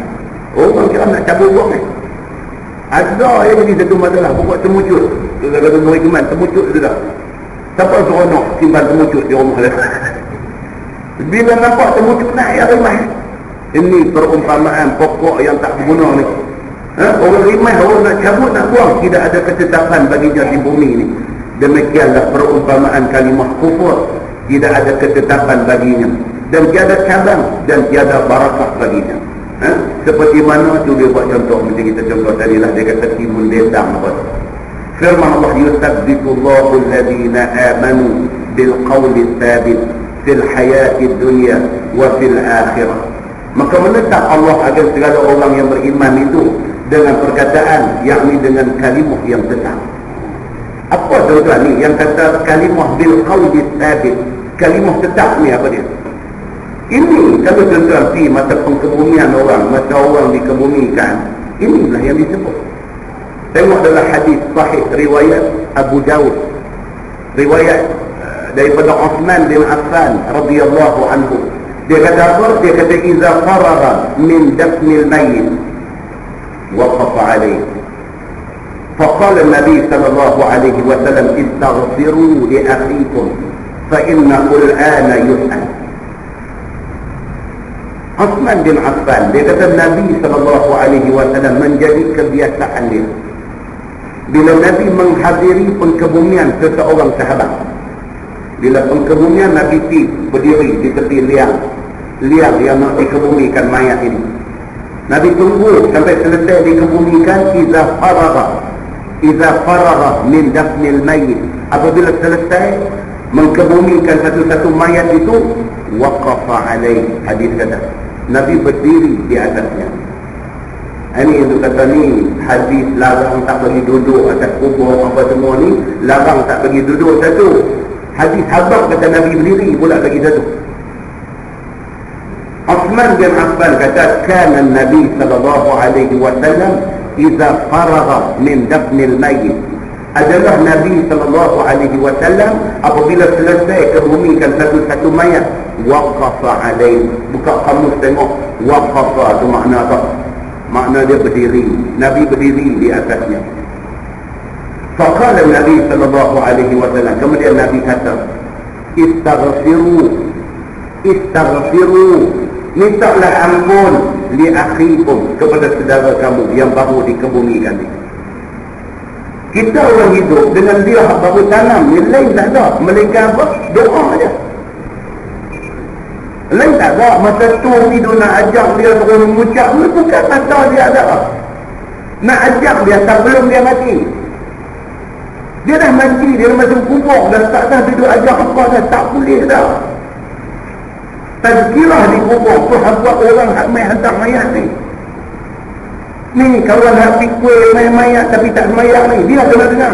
Orang kira nak cabut buang ni. Ada yang jadi satu masalah. Pokok temucut. Dia kata duri keman, temucut tu dah. Siapa seronok simpan temucut di rumah dia? Bila nampak temucut naik, ya rimah. Ini perumpamaan pokok yang tak berguna ni. Orang rimah, orang nak cabut, nak buang. Tidak ada ketetapan baginya di bumi ni. Demikianlah perumpamaan kalimah kufur. Tidak ada ketetapan baginya. Dan tiada cabang dan tiada barakah baginya. Seperti mana tu dia buat contoh. Macam kita contoh tadi lah. Dia kata timun dendang apa. Firman Allah, yusabbitullahu alladhina amanu bilqawli thabit fil hayati dunya wa fil akhirah. Maka menetap Allah agar segala orang yang beriman itu dengan perkataan, yakni dengan kalimah yang tetap. Apa tuan-tuan ni yang kata kalimah bil qawli thabit? Kalimah tetap ni apa dia? Ini kalau tuan-tuan pergi masa pengkebumian orang, masa orang dikebumikan, inilah yang disebut. Tengok dalam hadis sahih riwayat Abu Dawud, riwayat daripada Uthman bin Affan radhiyallahu anhu. Dia kata apa? Dia kata iza faragha min dafnil mayyit وقف عليه فقال النبي صلى الله عليه وسلم استغفروا لأخيكم فإنه الآن يسأل. Uthman bin Affan, dia kata Nabi SAW menjadi kebiasaan dia. Bila Nabi menghadiri pengkebumian seseorang sahabat, bila pengkebumian Nabi berdiri di tepi liang yang nak dikebumikan mayat ini. Nabi tunggu sampai selesai dikebumikan. Iza faragha min dafnil mayyit. Apabila selesai mengkebumikan satu-satu mayat itu, waqafa alaih. Hadis kata Nabi berdiri di atasnya. Ini yang kata ni hadis larang tak bagi duduk atas kubur apa semua ni. Larang tak bagi duduk satu. Hadis habaq kata Nabi berdiri pula bagi satu. Uthman bin Affan kata kana Nabi sallallahu alaihi wasallam idza faragha min dafnil mayyit. Adalah Nabi sallallahu alaihi wasallam apabila selesai kebumikan satu-satu mayat, waqafa alaih. Buka kamus tengok, waqafa tu makna apa? Makna dia berdiri. Nabi berdiri di atasnya. Faqala Nabi sallallahu alaihi wasallam, kemudian Nabi kata, istaghfiru, mintalah ampun li akhikum, kepada saudara kamu yang baru dikebumikan ini. Kita orang hidup dengan dia baru tanam, yang lain tak ada. Melainkan apa? Doa aja. Lain tak ada. Masa tu hidup nak ajak dia terus mengucap, bukan kata dia ada. Nak ajak dia sebelum dia mati. Dia dah mati, dia dah masuk kubur, dah tak dah duduk ajak apa dah, tak boleh dah. Tazkirah di kubur tu buat orang hak main hantar mayat ni. Ni kawan hak pikul main mayat tapi tak semayang ni, dia kena dengar.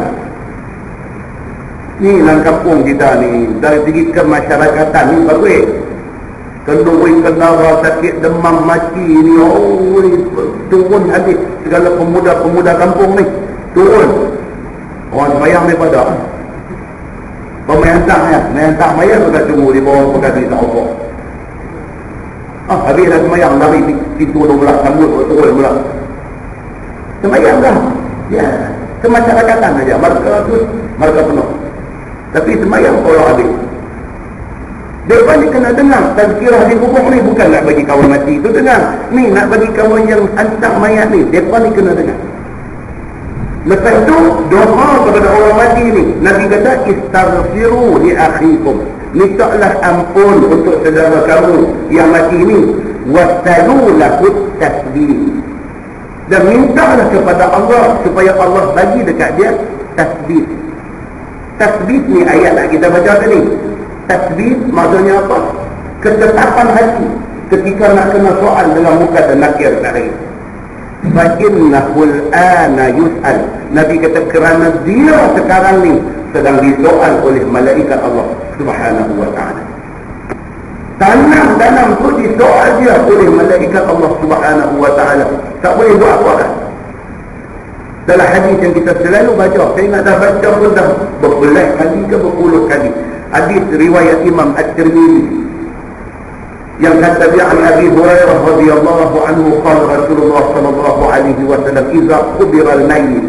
Ni dalam kampung kita ni, dari segi kemasyarakatan ni bagus. Kenduri, kendara, sakit, demam, mati ni, oh, turun habis segala pemuda-pemuda kampung ni, turun. Orang semayang daripada pemain hantar mayat bukan tunggu di bawah pegawai tak apa. Habis dah semayang, lari pintu tu pula, sambut turun pula. Semayang dah. Ya, kemasyarakatan saja. Marka penuh. Tapi semayang kalau habis. Mereka ni kena dengar. Tazkirah di kubur ni bukan nak bagi kawan mati tu dengar. Ni nak bagi kawan yang hantar mayat ni. Mereka ni kena dengar. Lepas tu doa kepada orang mati ni. Nabi kata, istaghfiru li akhikum. Mintalah ampun untuk saudara kamu yang mati ni. Wasalu lahu tasbih. Dan mintalah kepada Allah supaya Allah bagi dekat dia tasbih. Tasbih ni ayat nak kita baca tadi. Tasbih maksudnya apa? Ketetapan hati ketika nak kena soal dengan muka dan nakir tadi. Fa'innahul ana yus'al. Nabi kata kerana dia sekarang ni sedang disoal oleh malaikat Allah Subhanahu wa ta'ala. Tanam tu disoal dia oleh malaikat Allah Subhanahu wa ta'ala. Tak boleh buat apa kan? Dalam hadis yang kita selalu baca, saya ingat dah baca pun dah berbelas kali ke berpuluh kali. Hadis riwayat Imam At-Tirmidzi yang kata dia an Abi Hurairah radhiyallahu anhu qala Rasulullah sallallahu alaihi wasallam idza qubira al-mayyit.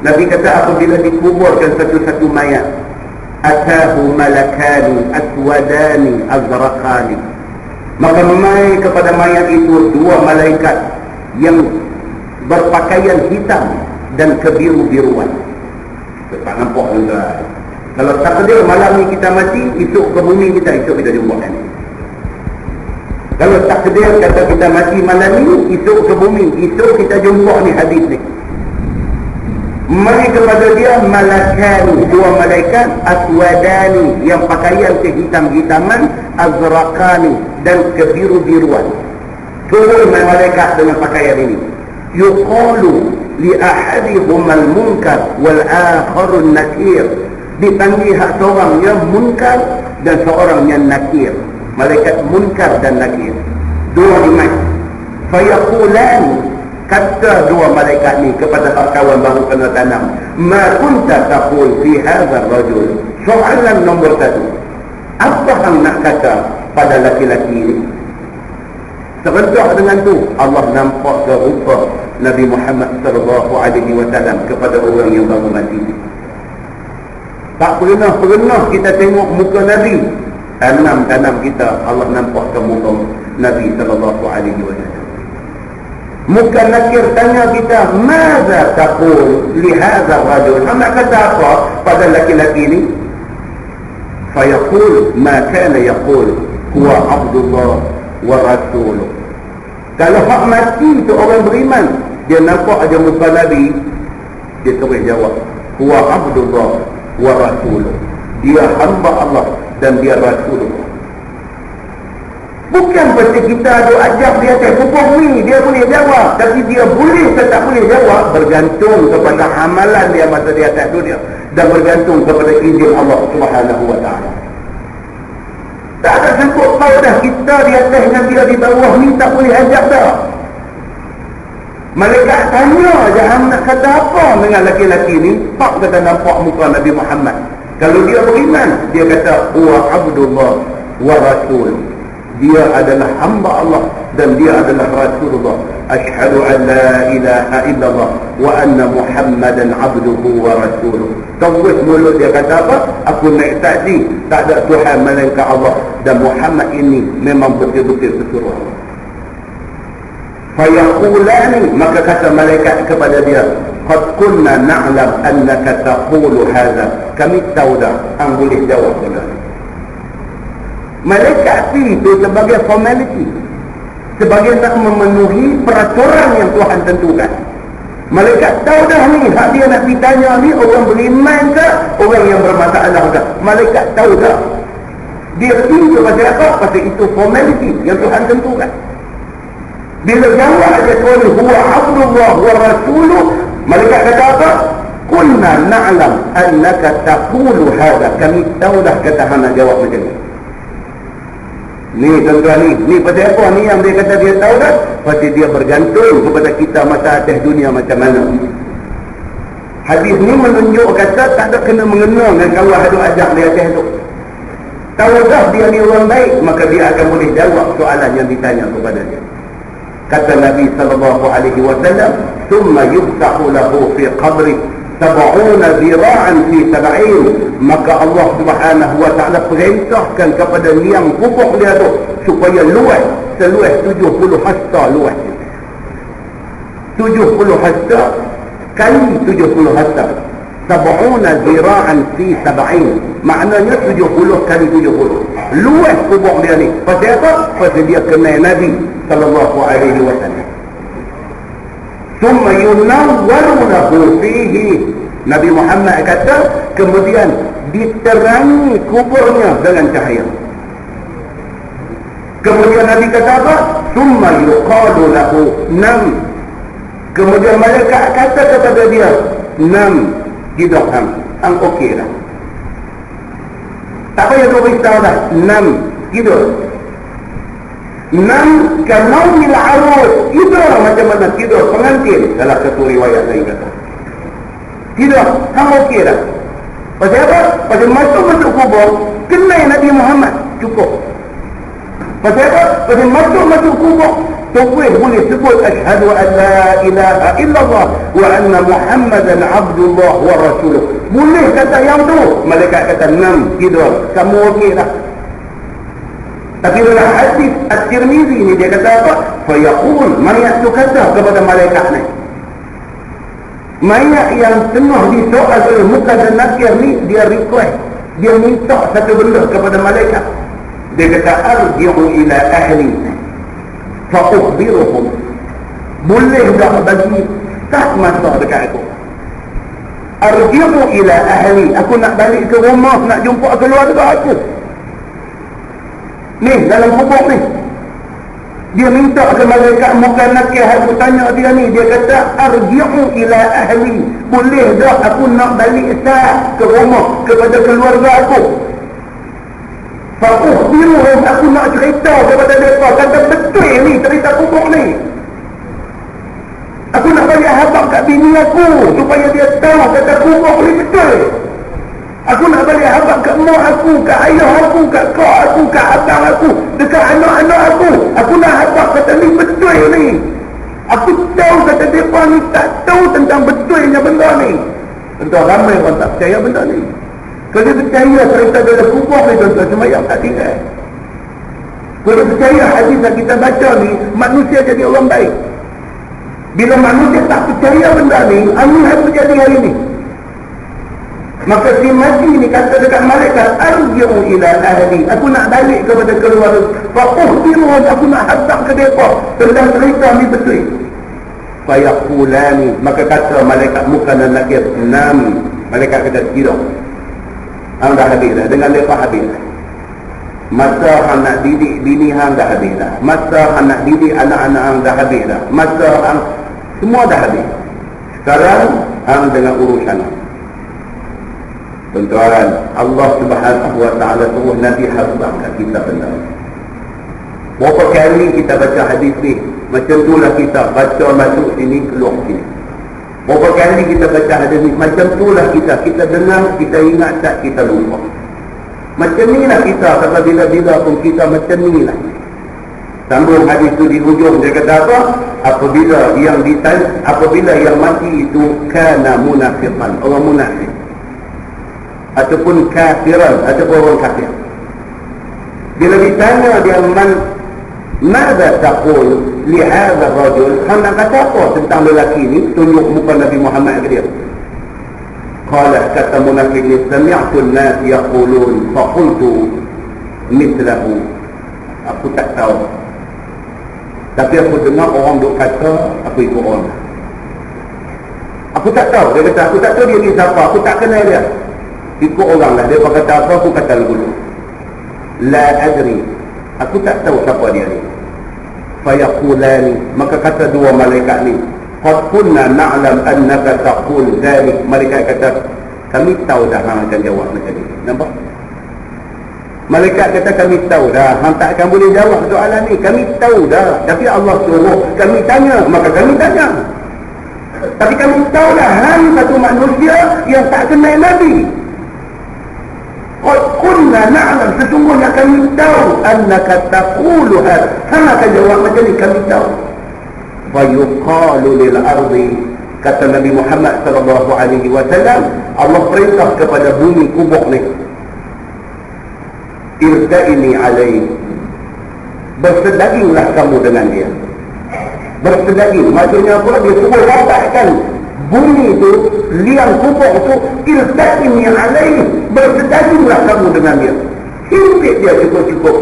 Nabi kata apabila dikuburkan satu-satu mayat, atahu malakani aswadani azraqani, maka mai kepada mayat itu dua malaikat yang berpakaian hitam dan kebiru-biruan. Tak nampak tuan-tuan. Kalau takdir malam ni kita mati, esok ke bumi kita jumpa kan. Kalau takdir kata kita mati malam ni, esok ke bumi, esok kita jumpa ni hadis ni. Mari kepada dia malakani, dua malaikat aswadani yang pakaian kehitam-hitaman, azraqani dan kebiru-biruan. Turun malaikat dengan pakaian ini. Yuqalu li ahadihum al-munkar wal akharu an-nakir. Dipanggil hak seorang yang munkar dan seorang yang nakir. Malaikat munkar dan nakir. Dua iman. Fayaqulan, kata dua malaikat ni kepada kawan baru kena tanam, ma kunta taqul fi hadha ar-rajul. Soalan nombor satu, apa yang nak kata pada laki-laki ini? Serentak dengan tu Allah nampak ke rupa Nabi Muhammad sallallahu alaihi wasallam kepada orang yang baru mati. Tak pernah kita tengok muka Nabi. Tanam kita Allah nampak ke muka Nabi sallallahu alaihi wasallam. Muka nakir tanya kita, "Maza taqul li hadha rajul?" Nak kata apa pada laki-laki ini? Fayaqul ma kana yaqul huwa Abdullah wa rasuluh. Kalau hak mati tu orang beriman, dia nampak aja muka Nabi, dia terus jawab, huwa Abdullah wa rasuluh. Dia hamba Allah dan dia Rasulullah. Bukan pasti kita ada ajak dia atas kubur ni dia boleh jawab, tapi dia boleh atau tak boleh jawab bergantung kepada amalan dia masa dia atas dunia dan bergantung kepada izin Allah Subhanahu wa ta'ala. Tak ada sangkut kau dah kita di atas dengan dia di bawah ni tak boleh ajak dah. Malaikat tanya jangan nak kata apa dengan laki-laki ni. Tak kata nampak muka Nabi Muhammad. Kalau dia beriman, dia kata huwa Abdullah wa rasuluh. Dia adalah hamba Allah dan dia adalah Rasulullah. Asyhadu an la ilaha illallah wa anna Muhammadan abduhu wa rasuluh. Terus mulut dia kata apa? Aku naik saksi tak ada Tuhan melainkan Allah dan Muhammad ini memang betul-betul pesuruh Allah. Fayaqulani, maka kata malaikat kepada dia, qad kunna na'lam annaka taqulu hadha. Kami tahu dah hang boleh jawab benda ni. Malaikat itu sebagai formality, sebagai nak memenuhi peraturan yang Tuhan tentukan. Malaikat tahu dah ni, hak dia nak ditanya ni orang beriman ke, orang yang bermasalah ke. Malaikat tahu dah. Dia tinju pasal apa? Pasal itu formality yang Tuhan tentukan. Bila jawab dia Tuhan, huwa abdullah wa rasuluh, malaikat kata apa? Kunna na'lam annaka taqulu hadha. Kami tahu dah kata hang nak jawab macam ni. Ni tuan-tuan ni pasal apa ni yang dia kata dia tahu dah? Pasal dia bergantung kepada kita masa atas dunia macam mana. Hadis ni menunjuk kata tak ada kena mengena dengan kawan hadut ajak dia atas tu. Tahu dah dia ni orang baik, maka dia akan boleh jawab soalan yang ditanya kepada dia. Kata Nabi SAW, "Thumma yuftahu lahu fi qabri 70 zira'an fi 70." Maka Allah Subhanahu wa taala perintahkan kepada liang kubur dia tu supaya luas seluas 70 hasta luas. 70 hasta kali 70 hasta. 70 zira'an fi 70. Maknanya 70 kali 70. Luas kubur dia ni. Pasal apa? Pasal dia kenal Nabi sallallahu alaihi wasallam. Thumma yunawwarunahu fihi. Nabi Muhammad kata, kemudian diterangi kuburnya dengan cahaya. Kemudian Nabi kata apa? Thumma yuqalu lahu nam. Kemudian malaikat kata kepada dia, nam. Tidur hang okey dah. Tak payah kau beritahu dah. Nam. Tidur. Nam kanaumil arus. Tidur macam mana tidur pengantin. Salah satu riwayat lain kata. Tidur. Hang okey dah. Pasal apa? Pasal masuk kubur kenal Nabi Muhammad. Cukup. Pasal apa? Pasal masuk kubur terus boleh sebut asyhadu an la ilaha illallah wa anna Muhammadan abdullah wa rasuluh. Boleh kata yang tu. Malaikat kata nam. Tidur. Kamu okey dah. Tapi dalam hadis At-Tirmizi ni dia kata apa? Fayaqul, mayat tu kata kepada malaikat ni. Mayat yang tengah disoal oleh muka dan nakir ni, dia request, dia minta satu benda kepada malaikat. Dia kata arji'u ila ahli fa ukhbiruhum. Boleh tak bagi tak masa dekat aku? Arji'u ila ahli, aku nak balik ke rumah, nak jumpa keluarga aku. Ni dalam kubur ni dia minta ke malaikat muka nakir. Aku tanya dia ni, dia kata arji'u ila ahli, boleh tak aku nak balik sah ke rumah kepada keluarga aku? Fa ukhbiruhum, aku nak cerita kepada mereka kata betul ni cerita kubur ni. Aku nak balik habaq kat bini aku supaya dia tahu kata kubur ni betul. Aku nak balik habaq kat mak aku, kat ayah aku, kat kak aku, kat abang aku, dekat anak-anak aku. Aku nak habaq kata ni betul ni. Aku tahu kata mereka ni tak tahu tentang betulnya benda ni. Tentu ramai orang tak percaya benda ni. Kalau dia percaya cerita dalam kubur ni, tuan-tuan semayang tak tinggal. Kalau percaya hadis yang kita baca ni, manusia jadi orang baik. Bila manusia tak percaya benda ni, apa yang terjadi hari ni? Maka si mati ni kata dekat malaikat, arji'u ila ahli, aku nak balik kepada keluarga. Fa ukhbiruhum, aku nak hadap ke mereka tentang cerita ni betul. Fa yaqulani, maka kata malaikat muka dan nakir, nam. Malaikat kata tidur. Hang dah habis dah, dengan mereka habis dah. Masa hang nak didik bini hang dah habis dah. Masa hang nak didik anak-anak hang dah habis dah. Masa hang semua dah habis. Sekarang hang dengan urusan. Tuan-tuan, Allah Subhanahu wa taala suruh Nabi habaq kat kita benda. Berapa kali kita baca hadis ni, macam itulah kita baca masuk sini keluar sini. Berapa kali kita baca hadis ni, macam itulah kita dengar, kita ingat tak, kita lupa. Macam inilah kita, kata bila-bila pun kita macam inilah. Sambung hadis itu di hujung, dia kata apa? Apabila yang mati itu kana munafiqan, orang munafik, ataupun kafiran, ataupun orang kafir. Bila ditanya dia Mada taqul li hadha ar-rajul, hang nak kata apa tentang lelaki ni? Tunjuk muka Nabi Muhammad ke dia. Qala, kata munafik ni, sami'tu an-nas yaqulun fa qultu mithlahu. Aku tak tahu, tapi aku dengar orang duk kata, aku ikut orang. Aku tak tahu, dia kata aku tak tahu dia ni siapa, aku tak kenal dia, ikut orang lah. Dia kata apa, aku kata dulu la adri, aku tak tahu siapa dia ni. Fayaqulani, maka kata dua malaikat ni, qad kunna na'lam annaka taqul dhalik. Malaikat kata, kami tahu dah hang akan jawab macam ni. Nampak? Malaikat kata kami tahu dah hang tak akan boleh jawab soalan ni, kami tahu dah, tapi Allah suruh kami tanya, maka kami tanya. Tapi kami tahu dah hang satu manusia yang tak kenal Nabi. Qad kunna na'lam, sesungguhnya kami tahu annaka taqulu hadha, hang akan jawab macam ni, kami tahu. Fa yuqalu lil ardi, kata Nabi Muhammad sallallahu alaihi wasallam, Allah perintah kepada bumi kubur ni, irta'ini alaihi, bersedaginglah kamu dengan dia. Bersedaging maksudnya apa? Dia suruh rapatkan bumi itu, liang kubur itu, irta'ini alaihi, bersedaginglah kamu dengan dia, himpit dia cukup-cukup.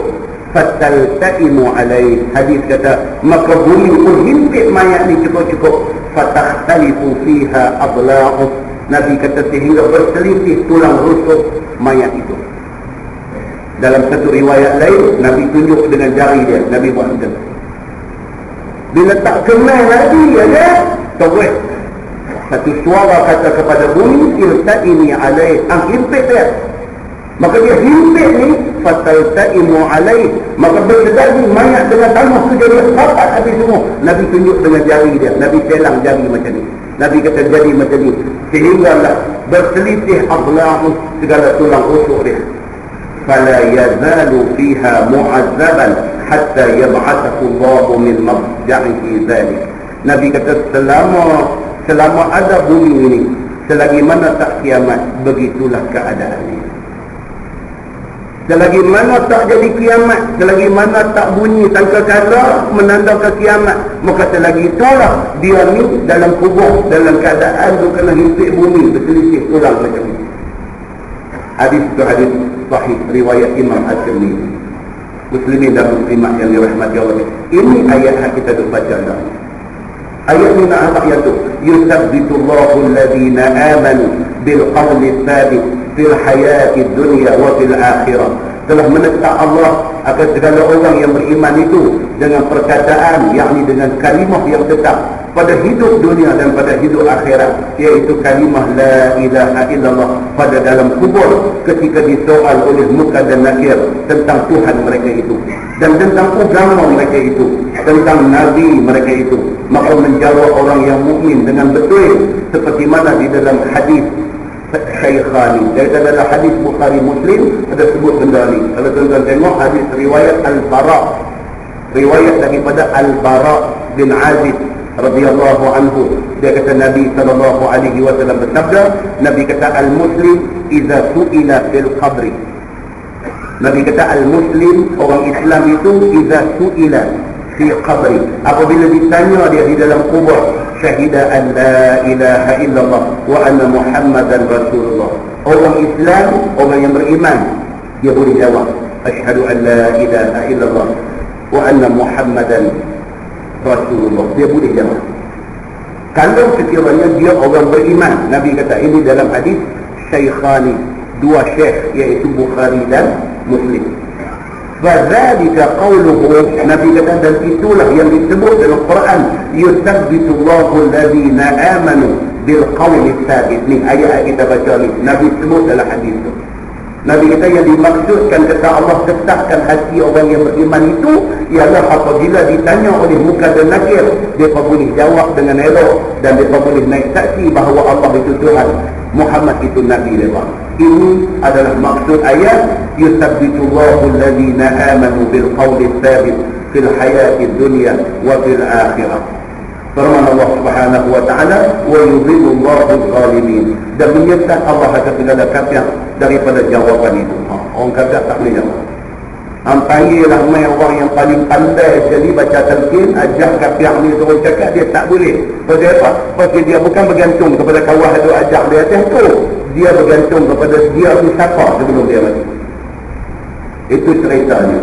Fatalta'imu alaihi, hadis kata, maka bumi pun himpit mayat ni cukup-cukup. Fatakhtalifu fiha adla'u, Nabi kata sehingga berselisih tulang rusuk mayat itu. Dalam satu riwayat lain, Nabi tunjuk dengan jari dia, Nabi buat macam tu. Bila tak kenal Nabi aja, terus satu suara kata kepada bumi, irta'ini alaih, himpit dia. Maka dia himpit ni, fatalta'imu alaih, maka bersedaging mayat dengan tanah tu jadi rapat habis semua. Nabi tunjuk dengan jari dia, Nabi selang jari macam ni. Nabi kata jadi macam ni, sehinggalah berselisih adla'u, segala tulang rusuk dia. Fala yazalu fiha mu'azzaban hatta yab'athahu Allahu min mabja'ihi dhalik. Nabi kata selama ada bumi ini, selagi mana tak kiamat, begitulah keadaannya. Selagi mana tak jadi kiamat, selagi mana tak bunyi sangkakala menandakan kiamat, maka selagi itulah dia ni dalam kubur, dalam keadaan tu kena himpit bumi, berselisih tulang macam ni. Hadis itu hadis sahih riwayat Imam At-Tirmidzi. Muslimin dan muslimat yang dirahmati Allah, ini ayat yang kita dah baca dah. Ayat ni nak apa ayat tu? Yusabbitullahu alladhina amanu bil qawli thabit fil hayati dunya wa fil akhirah. Telah menetap Allah akan segala orang yang beriman itu dengan perkataan, yakni dengan kalimah yang tetap pada hidup dunia dan pada hidup akhirat, iaitu kalimah la ilaha illallah pada dalam kubur ketika disoal oleh Munkar dan Nakir tentang Tuhan mereka itu dan tentang agama mereka itu, tentang Nabi mereka itu. Maka menjawab orang yang mukmin dengan betul, seperti mana di dalam hadis Syaikhani, dari dalam hadis Bukhari Muslim ada sebut benda ni. Kalau tuan-tuan tengok hadis riwayat Al-Bara, riwayat daripada Al-Bara bin Azib radhiyallahu anhu, dia kata Nabi sallallahu alaihi wasallam bersabda, Nabi kata al-muslim idza su'ila fil qabri, Nabi kata al-muslim, orang Islam itu, idza su'ila fi qabri, apabila ditanya dia di dalam kubur, syahida an la ilaha illallah wa anna muhammadan rasulullah. Orang Islam, orang yang beriman, dia boleh jawab asyhadu an la ilaha illallah wa anna muhammadan rasulullah, dia boleh jawab. Kalau sekiranya dia orang beriman, Nabi kata ini dalam hadis Syaikhani, dua syekh, iaitu Bukhari dan Muslim. Fadzalika qawluhu, Nabi kata, dan itulah yang disebut dalam Quran, yusabbitullahu alladhina amanu bil qawli thabit. Ni ayat kita baca ni, Nabi sebut dalam hadis tu. Nabi kata yang dimaksudkan, kata Allah tetapkan hati orang yang beriman itu ialah apabila ditanya oleh Munkar dan Nakir, mereka boleh jawab dengan elok dan mereka boleh naik saksi bahawa Allah itu Tuhan, Muhammad itu Nabi mereka. Ini adalah maksud ayat yusabbitullahu alladhina amanu bil qawli tsabit fil hayati dunya wa fil akhirah. Firman Allah Subhanahu wa taala, wa yudhillullahu adh-dhalimin, dan menyesat Allah atas segala kafir daripada jawapan itu. Orang kafir tak boleh jawab. Panggillah mai orang yang paling pandai sekali baca talqin, ajak kafir ni suruh cakap, dia tak boleh. Pasal apa? Pasal dia bukan bergantung kepada kawan tu ajak dia atas tu. Dia bergantung kepada dia tu siapa sebelum dia mati. Itu ceritanya.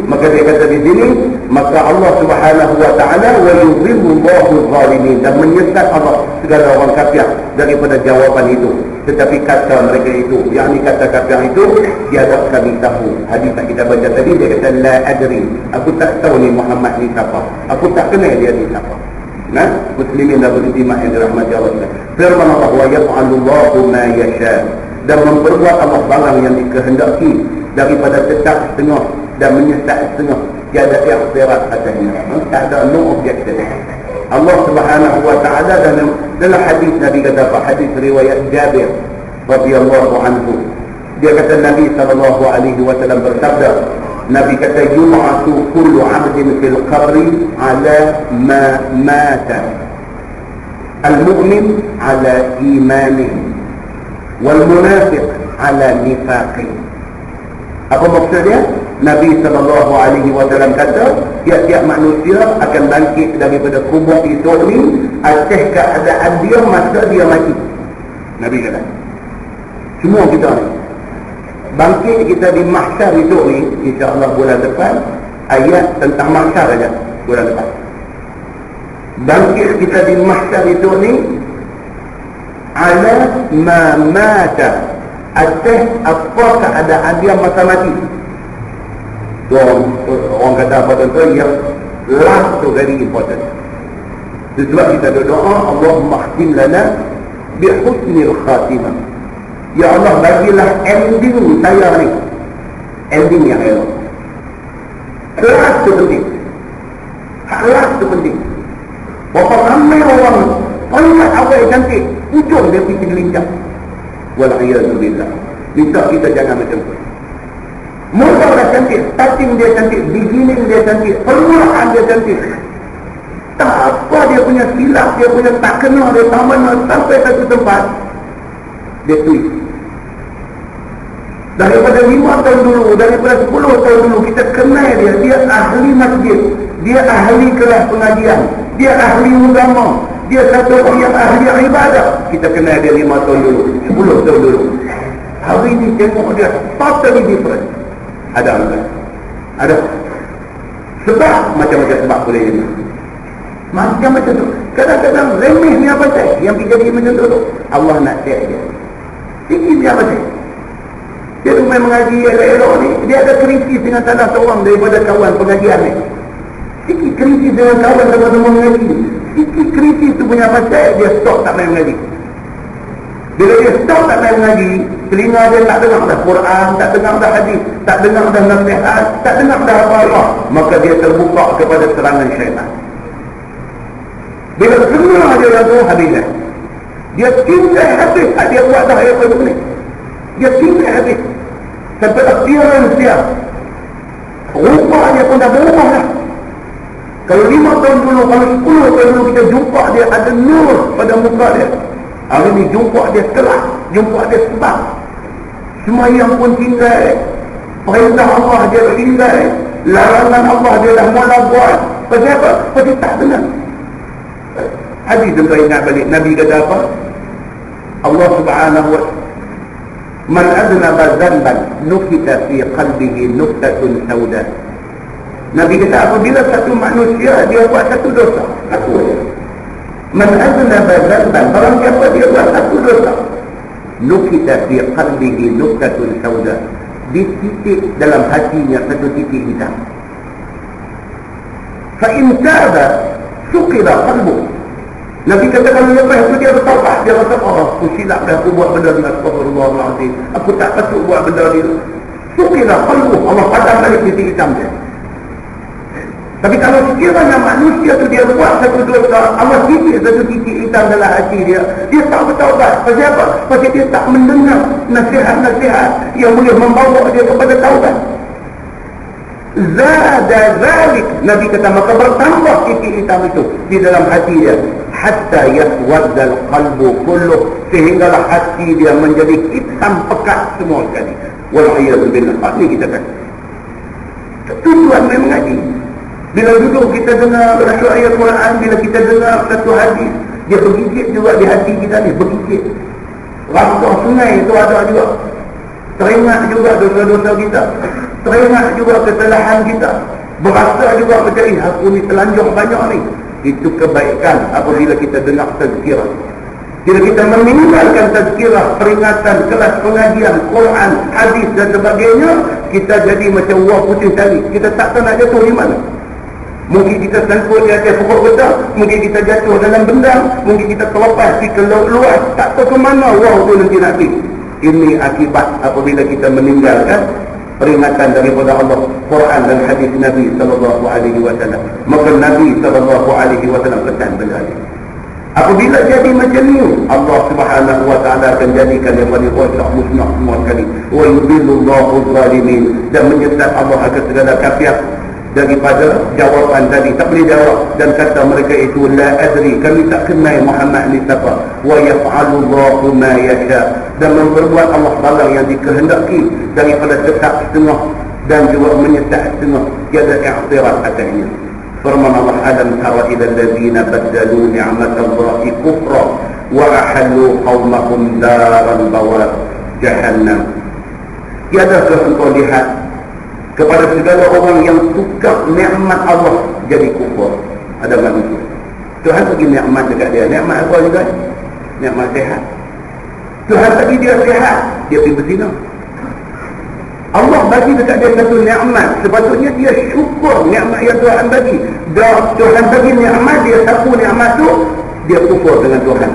Maka dia kata di sini, maka Allah Subhanahu wa taala wa yudhillullahu adh-dhalimin, dan menyesat Allah segala orang kafir daripada jawapan itu. Tetapi kata mereka itu, yakni kata kafir itu, tiada kami tahu. Hadis yang kita baca tadi, dia kata la adri, aku tak tahu ni Muhammad ni siapa, aku tak kenal dia ni siapa. Nah, muslimin dan muslimat yang dirahmati Allah. Firman Allah, wa yaf'alullahu ma yasha, dan memperbuat Allah barang yang dikehendaki daripada tetap setengah dan menyesat setengah, tiada ikhtirat atasnya. Tak ada no objection. Allah Subhanahu wa taala dalam hadis Nabi kata apa? Hadis riwayat Jabir radhiyallahu anhu. Dia kata Nabi sallallahu alaihi wasallam bersabda, Nabi kata yub'atsu kullu 'abdin fil qabri ala ma mata. Al-mu'min ala imanihi wal munafiq ala nifaqihi. Apa maksudnya? Nabi SAW kata, tiap-tiap manusia akan bangkit daripada kubur itu ni atas keadaan dia masa dia mati. Nabi kata, semua kita ni bangkit kita di mahsyar itu ni, insya-Allah bulan depan ayat tentang mahsyar aja bulan depan. Bangkit kita di mahsyar itu ni ala ma mata, atas apa keadaan dia masa mati. Orang kata apa tuan-tuan, yang last tu very important. Sebab kita berdoa, Allahumma khtim lana bi husnil khatimah. Ya Allah, bagilah ending saya ni, ending yang elok. Last tu penting. Last tu penting. Berapa ramai orang banyak awal cantik, ujung dia pergi gelincang. Wal'iyadzubillah. Minta kita jangan macam tu. Mula dah cantik, starting dia cantik, beginning dia cantik, permulaan dia cantik. Tak apa dia punya silap, dia punya tak kena, dia tak mana, sampai satu tempat dia twist. Daripada 5 tahun dulu, daripada 10 tahun dulu kita kenal dia, dia ahli masjid, dia ahli kelas pengajian, dia ahli agama, dia satu orang yang ahli ibadah. Kita kenal dia 5 tahun dulu, 10 tahun dulu. Hari ini tengok dia totally different. Ada apa? Ada. Sebab macam-macam sebab boleh jadi. Macam-macam tu. Kadang-kadang remeh ni apa saya? Yang jadi macam tu. Allah nak cek dia. Sikit dia apa saya? Dia rumah mengaji elok-elok ni, dia ada krisis dengan salah seorang daripada kawan pengajian ni. Sikit krisis dengan kawan sama-sama mengaji. Sikit krisis tu punya pasal, dia stop tak main mengaji. Bila dia stop tak main mengaji, telinga dia tak dengar dah Quran, tak dengar dah hadis, tak dengar dah nasihat, tak dengar dah apa-apa, maka dia terbuka kepada serangan syaitan. Bila kena dia dah tu, habislah. Dia tinggal habis, dia buat dah ayat apa ni. Dia tinggal habis. Sampai appearance dia, rupa dia pun dah berubah lah. Kalau 5 tahun dulu, kalau 10 tahun dulu kita jumpa dia ada nur pada muka dia, hari ni jumpa dia kelas, jumpa dia sebab semayang pun tinggal, perintah Allah dia tinggal, larangan Allah dia dah mula buat. Pasal apa? Pasal tak dengar. Hadis tuan ingat balik, Nabi kata apa? Allah Subhanahu wa ta'ala, man aznaba dhanban nukita fi qalbihi nuktatun sauda. Nabi kata apabila satu manusia dia buat satu dosa, aku aja. Man aznaba dhanban, barang siapa dia buat satu dosa, nukita fi qalbihi nuktatun sauda, dititik dalam hatinya satu titik hitam. Fa in taba suqila qalbuhu. Nabi kata kalau lepas itu dia bertaubat, dia kata, oh aku silap dah, aku buat benda ni, astagfirullahaladzim, aku tak patut buat benda ni. Sukilah qalbuh, Allah padam balik titik hitam dia. Tapi kalau sekiranya manusia tu dia buat satu dosa, Allah titik satu titik hitam hitam dalam hati dia. Dia tak bertaubat. Pasal apa? Pasal dia tak mendengar nasihat-nasihat yang boleh membawa dia kepada taubat. Zada zalik, Nabi kata, maka bertambah titik hitam itu di dalam hati dia, hatta yaswaddal qalbu kulluh, sehinggalah hati dia menjadi hitam pekat semua sekali. Wal'iyadu billah. Ini kita kata tujuan main mengaji. Bila duduk kita dengar satu ayat Quran, bila kita dengar satu hadis, dia bergigit juga di hati kita ni, bergigit. Rasa sungai itu ada juga. Teringat juga dosa-dosa kita, teringat juga kesalahan kita, berasa juga macam aku ni telanjur banyak ni. Itu kebaikan apabila kita dengar tazkirah. Bila kita meninggalkan tazkirah, peringatan, kelas pengajian, Quran, hadis dan sebagainya, kita jadi macam wah putih tali. Kita tak tahu nak jatuh di mana. Mungkin kita sangkut di atas pokok besar, mungkin kita jatuh dalam bendang, mungkin kita terlepas di ke laut luas, tak tahu ke mana wah tu nanti nak pergi. Ini akibat apabila kita meninggalkan peringatan daripada Allah, Quran dan hadis Nabi sallallahu alaihi wasallam. Maka Nabi sallallahu alaihi wasallam pesan benda ini. Apabila jadi macam ni, Allah Subhanahu wa taala akan jadikan yang paling rosak musnah semua sekali. Wa yudillullahu zalimin, dan menyesat Allah akan segala kafir. Daripada jawapan tadi tak boleh jawab, dan kata mereka itu la adri, kami tak kenal Muhammad ni siapa. Wa yaf'alullahu ma yasha, dan memperbuat Allah bala yang dikehendaki daripada tetap setengah dan juga menyesat setengah, tiada i'tiraf atasnya. Firman Allah, alam tara ila allazina badalu ni'matallahi kufra wa ahallu qaumahum daral bawar jahannam. Tiadakah engkau lihat kepada segala orang yang tukar nikmat Allah jadi kufur? Ada manusia, Tuhan bagi nikmat dekat dia, nikmat apa juga? Nikmat sehat. Tuhan bagi dia sehat, dia pergi berzina. Allah bagi dekat dia satu nikmat, sepatutnya dia syukur nikmat yang Tuhan bagi. Dan Tuhan bagi nikmat, dia sapu nikmat tu, dia kufur dengan Tuhan.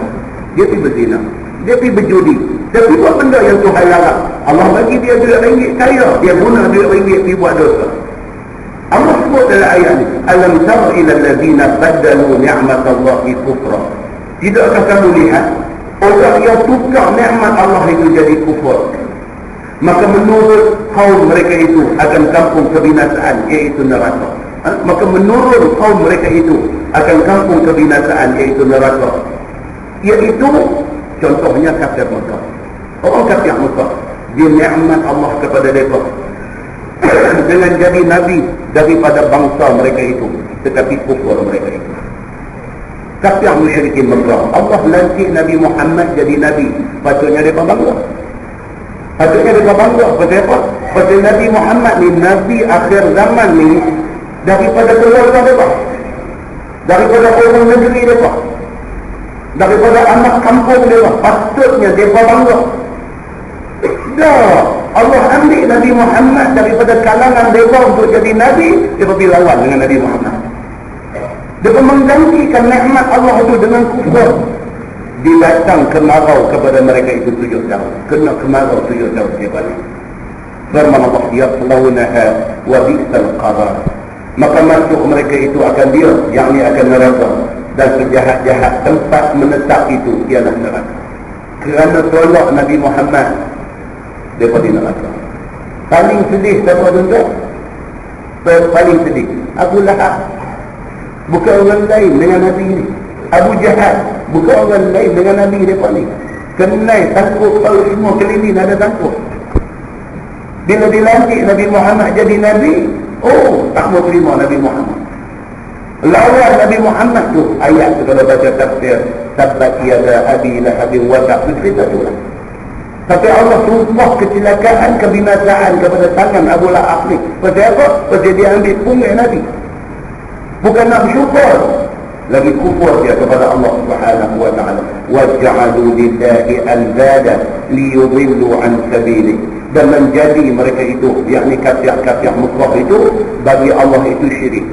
Dia pergi berzina, dia pergi berjudi, dia pergi buat benda yang Tuhan larang. Allah bagi dia RM2 kaya, dia guna RM2 pergi buat dosa. Allah sebut dalam ayat ni, alam tara ila allazina badalu ni'matallahi kufra. Tidakkah kamu lihat orang yang tukar nikmat Allah itu jadi kufur? Maka menurut kaum mereka itu akan kampung kebinasaan, iaitu neraka. Maka menurut kaum mereka itu akan kampung kebinasaan, iaitu neraka. Iaitu contohnya kafir Mekah. Orang kafir Mekah, dia nikmat Allah kepada mereka dengan jadi nabi daripada bangsa mereka itu, tetapi kufur mereka itu. Kafir musyrikin Mekah, Allah lantik Nabi Muhammad jadi nabi, patutnya mereka bangga. Patutnya mereka bangga. Pasal apa? Pasal Nabi Muhammad ni nabi akhir zaman ni, daripada keluarga mereka, daripada orang negeri mereka, daripada anak kampung mereka, patutnya mereka bangga. Dah, Allah ambil Nabi Muhammad daripada kalangan mereka untuk jadi nabi, dia pergi lawan dengan Nabi Muhammad. Dia menggantikan nikmat Allah itu dengan kufur. Didatang kemarau kepada mereka itu 7 tahun. Kena kemarau 7 tahun dia balik. Firman Allah, yaslawnaha wa bi'sal qarar. Maka masuk mereka itu akan dia, yakni akan neraka, dan sejahat-jahat tempat menetap itu ialah neraka. Kerana tolak Nabi Muhammad, daripada neraka. Paling sedih siapa tuan-tuan? Paling sedih Abu Lahab. Bukan orang lain dengan Nabi ni. Abu Jahal bukan orang lain dengan Nabi mereka ni. Kenal takut tahu semua keliling ada takut. Bila dilantik Nabi Muhammad jadi Nabi, oh tak mau terima Nabi Muhammad. Lawan Nabi Muhammad tu, ayat tu kalau baca tafsir, tabbat yada abi lahabin wa ta'ab, cerita tu lah. Tapi Allah sumpah kecelakaan, kebinasaan kepada tangan Abu Lahab ni. Pasal apa? Pasal dia ambil punggah Nabi. Bukan nak bersyukur, lagi kufur dia kepada Allah Subhanahu wa ta'ala. Waj'alu lillahi al-zada liyudillu an sabili. Dan menjadi mereka itu, yakni kafir-kafir Mekah itu, bagi Allah itu syirik.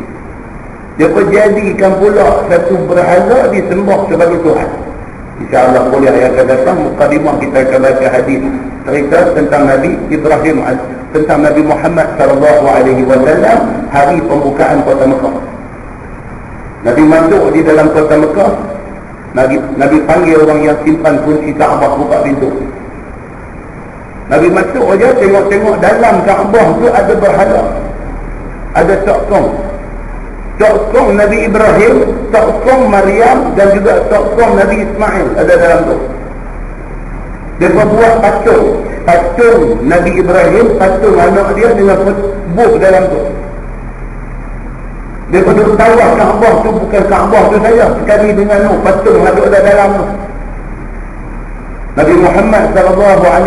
Dia menjadikan pula satu berhala disembah sebagai Tuhan. InsyaAllah kuliah yang akan datang, mukadimah kita akan baca hadis cerita tentang Nabi Ibrahim, tentang Nabi Muhammad sallallahu alaihi wasallam, hari pembukaan kota Mekah. Nabi masuk di dalam kota Mekah, Nabi panggil orang yang simpan kunci Kaabah buka pintu. Nabi masuk aja, tengok-tengok dalam Kaabah tu ada berhala, ada tokong Nabi Ibrahim, tokong Maryam dan juga tokong Nabi Ismail ada dalam tu. Mereka buat patung Nabi Ibrahim, patung anak dia dengan buk dalam tu. Mereka duduk tawaf Kaabah tu, bukan Kaabah tu saja, sekali dengan patung ada dalam tu. Nabi Muhammad SAW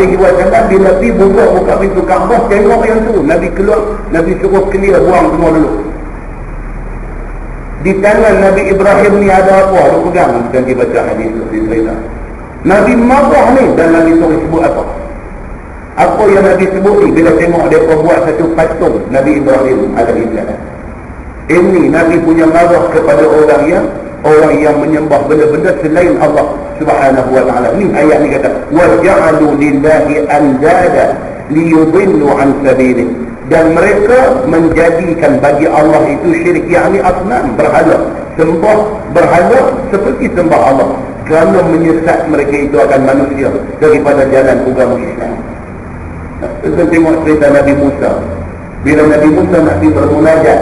bila Nabi buka pintu Kaabah, tengok yang tu, Nabi keluar, Nabi suruh clear, buang semua dulu. Di tangan Nabi Ibrahim ni ada apa? Dia pegang, dan dia baca hadis tu, dia cerita. Nabi marah ni, dan Nabi suruh sebut apa? Apa yang Nabi sebut ni, bila tengok mereka buat satu patung Nabi Ibrahim alaihissalam. Ini Nabi punya marah kepada orang yang menyembah benda-benda selain Allah Subhanahu wa ta'ala. Ni ayat ni kata, وَجَعَلُوا لِلَّهِ أَنْدَادًا لِيُضِلُّوا عَنْ سَبِيلِهِ. Dan mereka menjadikan bagi Allah itu syirik, yakni asnam, berhala, sembah berhala seperti sembah Allah, kerana menyesat mereka itu akan manusia daripada jalan agama Islam. Kita tengok cerita Nabi Musa. Bila Nabi Musa nak pergi bermunajat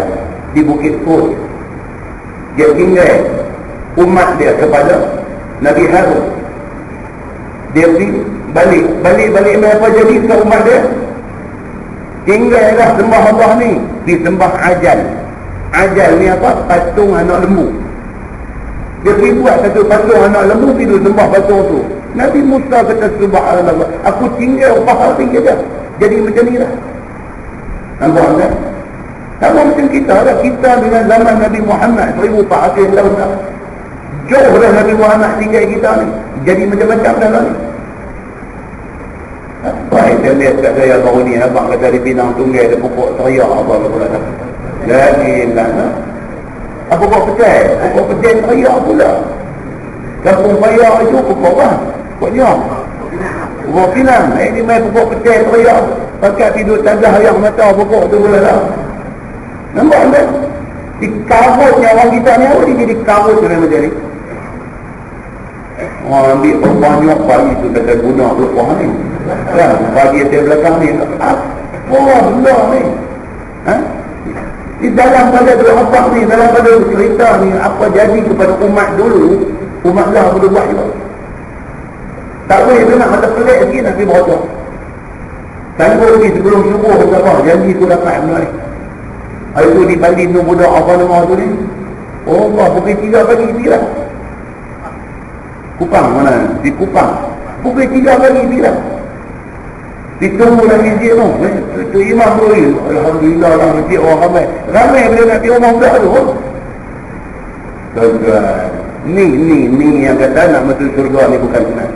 di Bukit Tur, dia tinggal umat dia kepada Nabi Harun. Dia pergi balik apa jadi ke umat dia? Tinggallah sembah Allah ni, disembah Ajal. Ajal ni apa? Patung anak lembu. Dia pergi buat satu patung anak lembu, pergi sembah patung tu. Nabi Musa kata, subhanallah, aku tinggal berapa hari saja jadi macam ni lah. Nampak tak? Sama macam kita lah. Kita dengan zaman Nabi Muhammad 1400 tahun dah. Jauh dah Nabi Muhammad tinggal kita ni. Jadi macam-macam dah lah ni. Baik, saya lihat kat saya baru ni, abang kata di Pinang Tunggal ada pokok teriak apa pula tak. Lain lah. Apa pokok petai? Pokok petai teriak pula. Kampung Paya itu pokok apa? Pokoknya pokok Pinang. Ini main pokok petai teriak. Pakai tidur tadah yang mata pokok tu pula lah. Nampak tak? Dikarutnya orang kita ni apa dia jadi karut macam ni? Orang ambil banyak pagi tu kata guna lepas ni kan, pagi saya belakang ni apa benda ni di dalam pada berhabak ni, dalam pada cerita ni, apa jadi kepada umat dulu, umat lah boleh buat juga. Tak boleh dengar mata pelik sikit nak pergi berhutang tangguh lagi sebelum subuh apa janji tu dapat benda ni. Hari tu di Bali tu budak apa nama tu ni, oh Allah, pukul 3 pagi bilang Kupang mana? Di Kupang pukul 3 pagi bilang ditunggu dalam masjid tu. Tu imam tu, alhamdulillah lah, masjid orang ramai bila nak pergi rumah budak tu. Tuan-tuan, ni yang kata nak masuk surga ni bukan senang.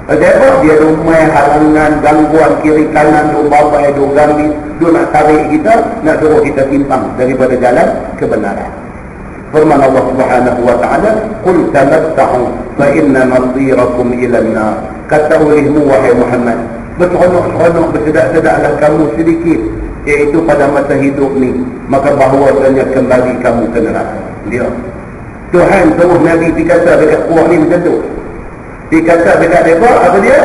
Apa? Dia rumah halangan, gangguan kiri kanan, tu babai, tu gambit, tu nak tarik kita, nak suruh kita timpang daripada jalan kebenaran. Firman Allah Subhanahu wa ta'ala, qul tamatta'u fa inna masirakum ila an-nar. Kata olehmu wahai Muhammad, berseronok-seronok, bersedak-sedaklah kamu sedikit, iaitu pada masa hidup ni, maka bahawasanya kembali kamu ke neraka. Dia Tuhan suruh Nabi dikata dekat puak ni macam tu. Dikata dekat mereka, apa dia?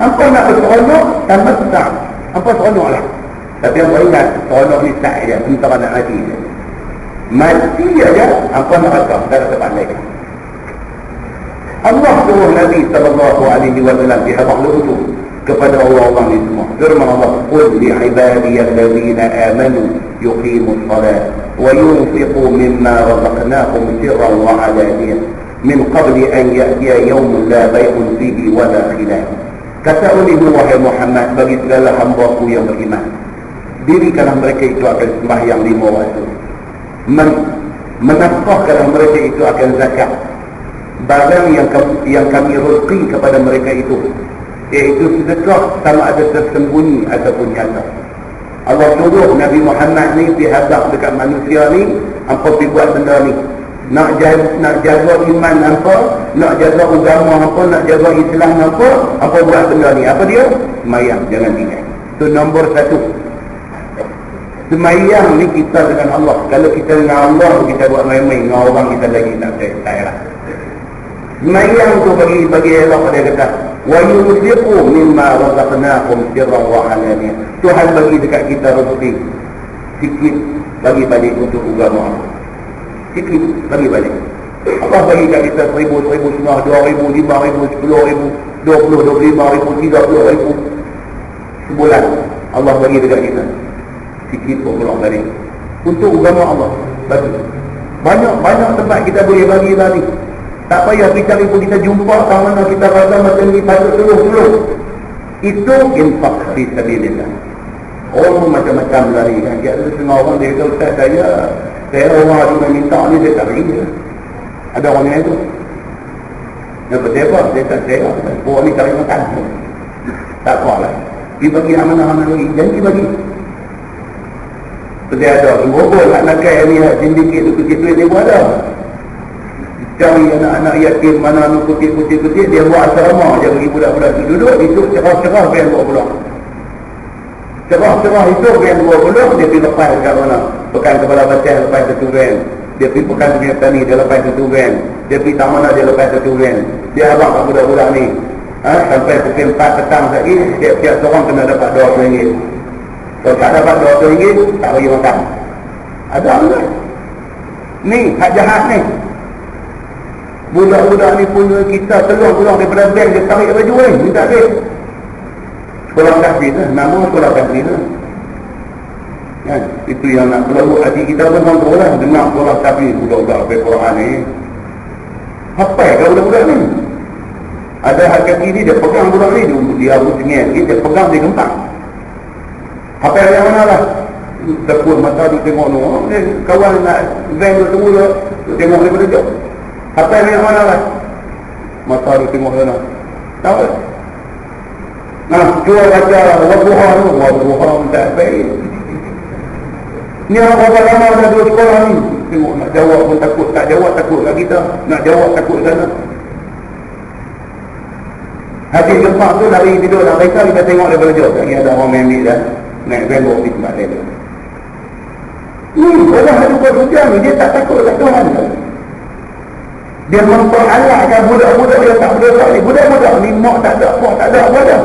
Hampa nak berseronok, tamatta'u. Hampa seronoklah. Tapi hampa ingat, seronok ni tak je, sementara nak mati je. Mati aja, apa nak kata? Tak ada tempat lain. Allah suruh Nabi SAW dihabak lurutu kepada orang-orang ni semua. Firman Allah, qul li'ibadiyalladzina amanu yuqimus salat wa yunfiqu mimma razaqnahum sirran wa alaniyah min qabli an ya'tiya yawmun la bay'un fihi wa la khilaf. Kata olehmu wahai Muhammad bagi segala hamba-Ku yang beriman, dirikanlah mereka itu akan sembahyang 5 waktu, menafkahkanlah mereka itu akan zakat barang yang kami rezeki kepada mereka itu, iaitu sedekah sama ada tersembunyi ataupun nyata. Allah suruh Nabi Muhammad ni dihadap dekat manusia ni, apa pergi buat benda ni, nak jaga iman apa, nak jaga agama apa, nak jaga Islam apa buat benda ni. Apa dia? Semayang, jangan tinggal. Itu nombor 1. Semayang ni kita dengan Allah. Kalau kita dengan Allah, kita buat main-main dengan orang kita lagi tak lah. Semayang tu bagi elok dia kata, wa yunfiqu mimma razaqnakum sirran wa alaniyah. Tuhan bagi dekat kita rezeki sikit, bagi balik untuk agama. Sikit bagi balik. Allah bagi kat kita 1,000, 1,500, 2,000, 5,000, 10,000, 20, 25,000, 30,000 sebulan. Allah bagi dekat kita sikit pun keluar balik untuk agama Allah. Bagi banyak tempat kita boleh bagi lagi. Tak payah kita pun kita jumpa kat mana kita rasa macam ni patut tolong. Itu infak fi sabilillah. Orang macam-macam lari kan. Dia ada setengah orang dia kata, Ustaz saya orang cuma minta ni dia tak bagi je. Ada orang yang itu. Dia kata apa? Dia tak saya. Orang ni tak boleh makan. Tak apa lah. Dia bagi amanah-amanah lagi. Janji bagi. Seperti ada. Berobol nak kai ni sindiket tu kecil-kecil dia pun ada. Cari anak-anak yatim mana ni kutip-kutip dia buat asrama je bagi budak-budak tu duduk itu cerah-cerah biar buat pulang. Cerah-cerah itu biar buat pulang dia pergi lepas kat mana. Pekan kepala bacan lepas satu van. Dia pergi pekan kegiatan ni dia lepas satu van. Dia pergi tak mana dia lepas satu van. Dia abang kat budak-budak ni. Sampai pukul 4 petang lagi tiap-tiap seorang kena dapat RM200. Kalau tak dapat RM200 tak bagi makan. Ada tak? Ni hak jahat ni. Budak-budak ni punya kita keluar daripada bank dia tarik baju ni minta duit. Sekolah kasih lah, nama sekolah kasih lah kan? Itu yang nak keluar hati kita pun kontrol lah. Dengar sekolah kasih budak-budak Al-Quran ni apa ke budak-budak ni. Ada hak kaki ni dia pegang budak ni dia sengit dia pegang dia gempak. Apa yang mana lah takut mata dia tengok ni kawan nak van tu tunggu tu tengok daripada jauh. Apa yang mana lah mata dia tengok sana tahu tak? Nah jual baca wabuha tak baik ni apa lama dah dua sekolah ni tengok nak jawab pun takut tak jawab takut kat kita nak jawab takut sana. Hadis gempak tu dari tidur nak mereka kita tengok daripada jauh lagi ada orang ambil dah naik van bawa di tempat dia orang ada buat hujan dia tak takut kat Tuhan. Dia memperalatkan budak-budak dia tak berdosa ni. Budak-budak ni mak tak ada, apa tak ada.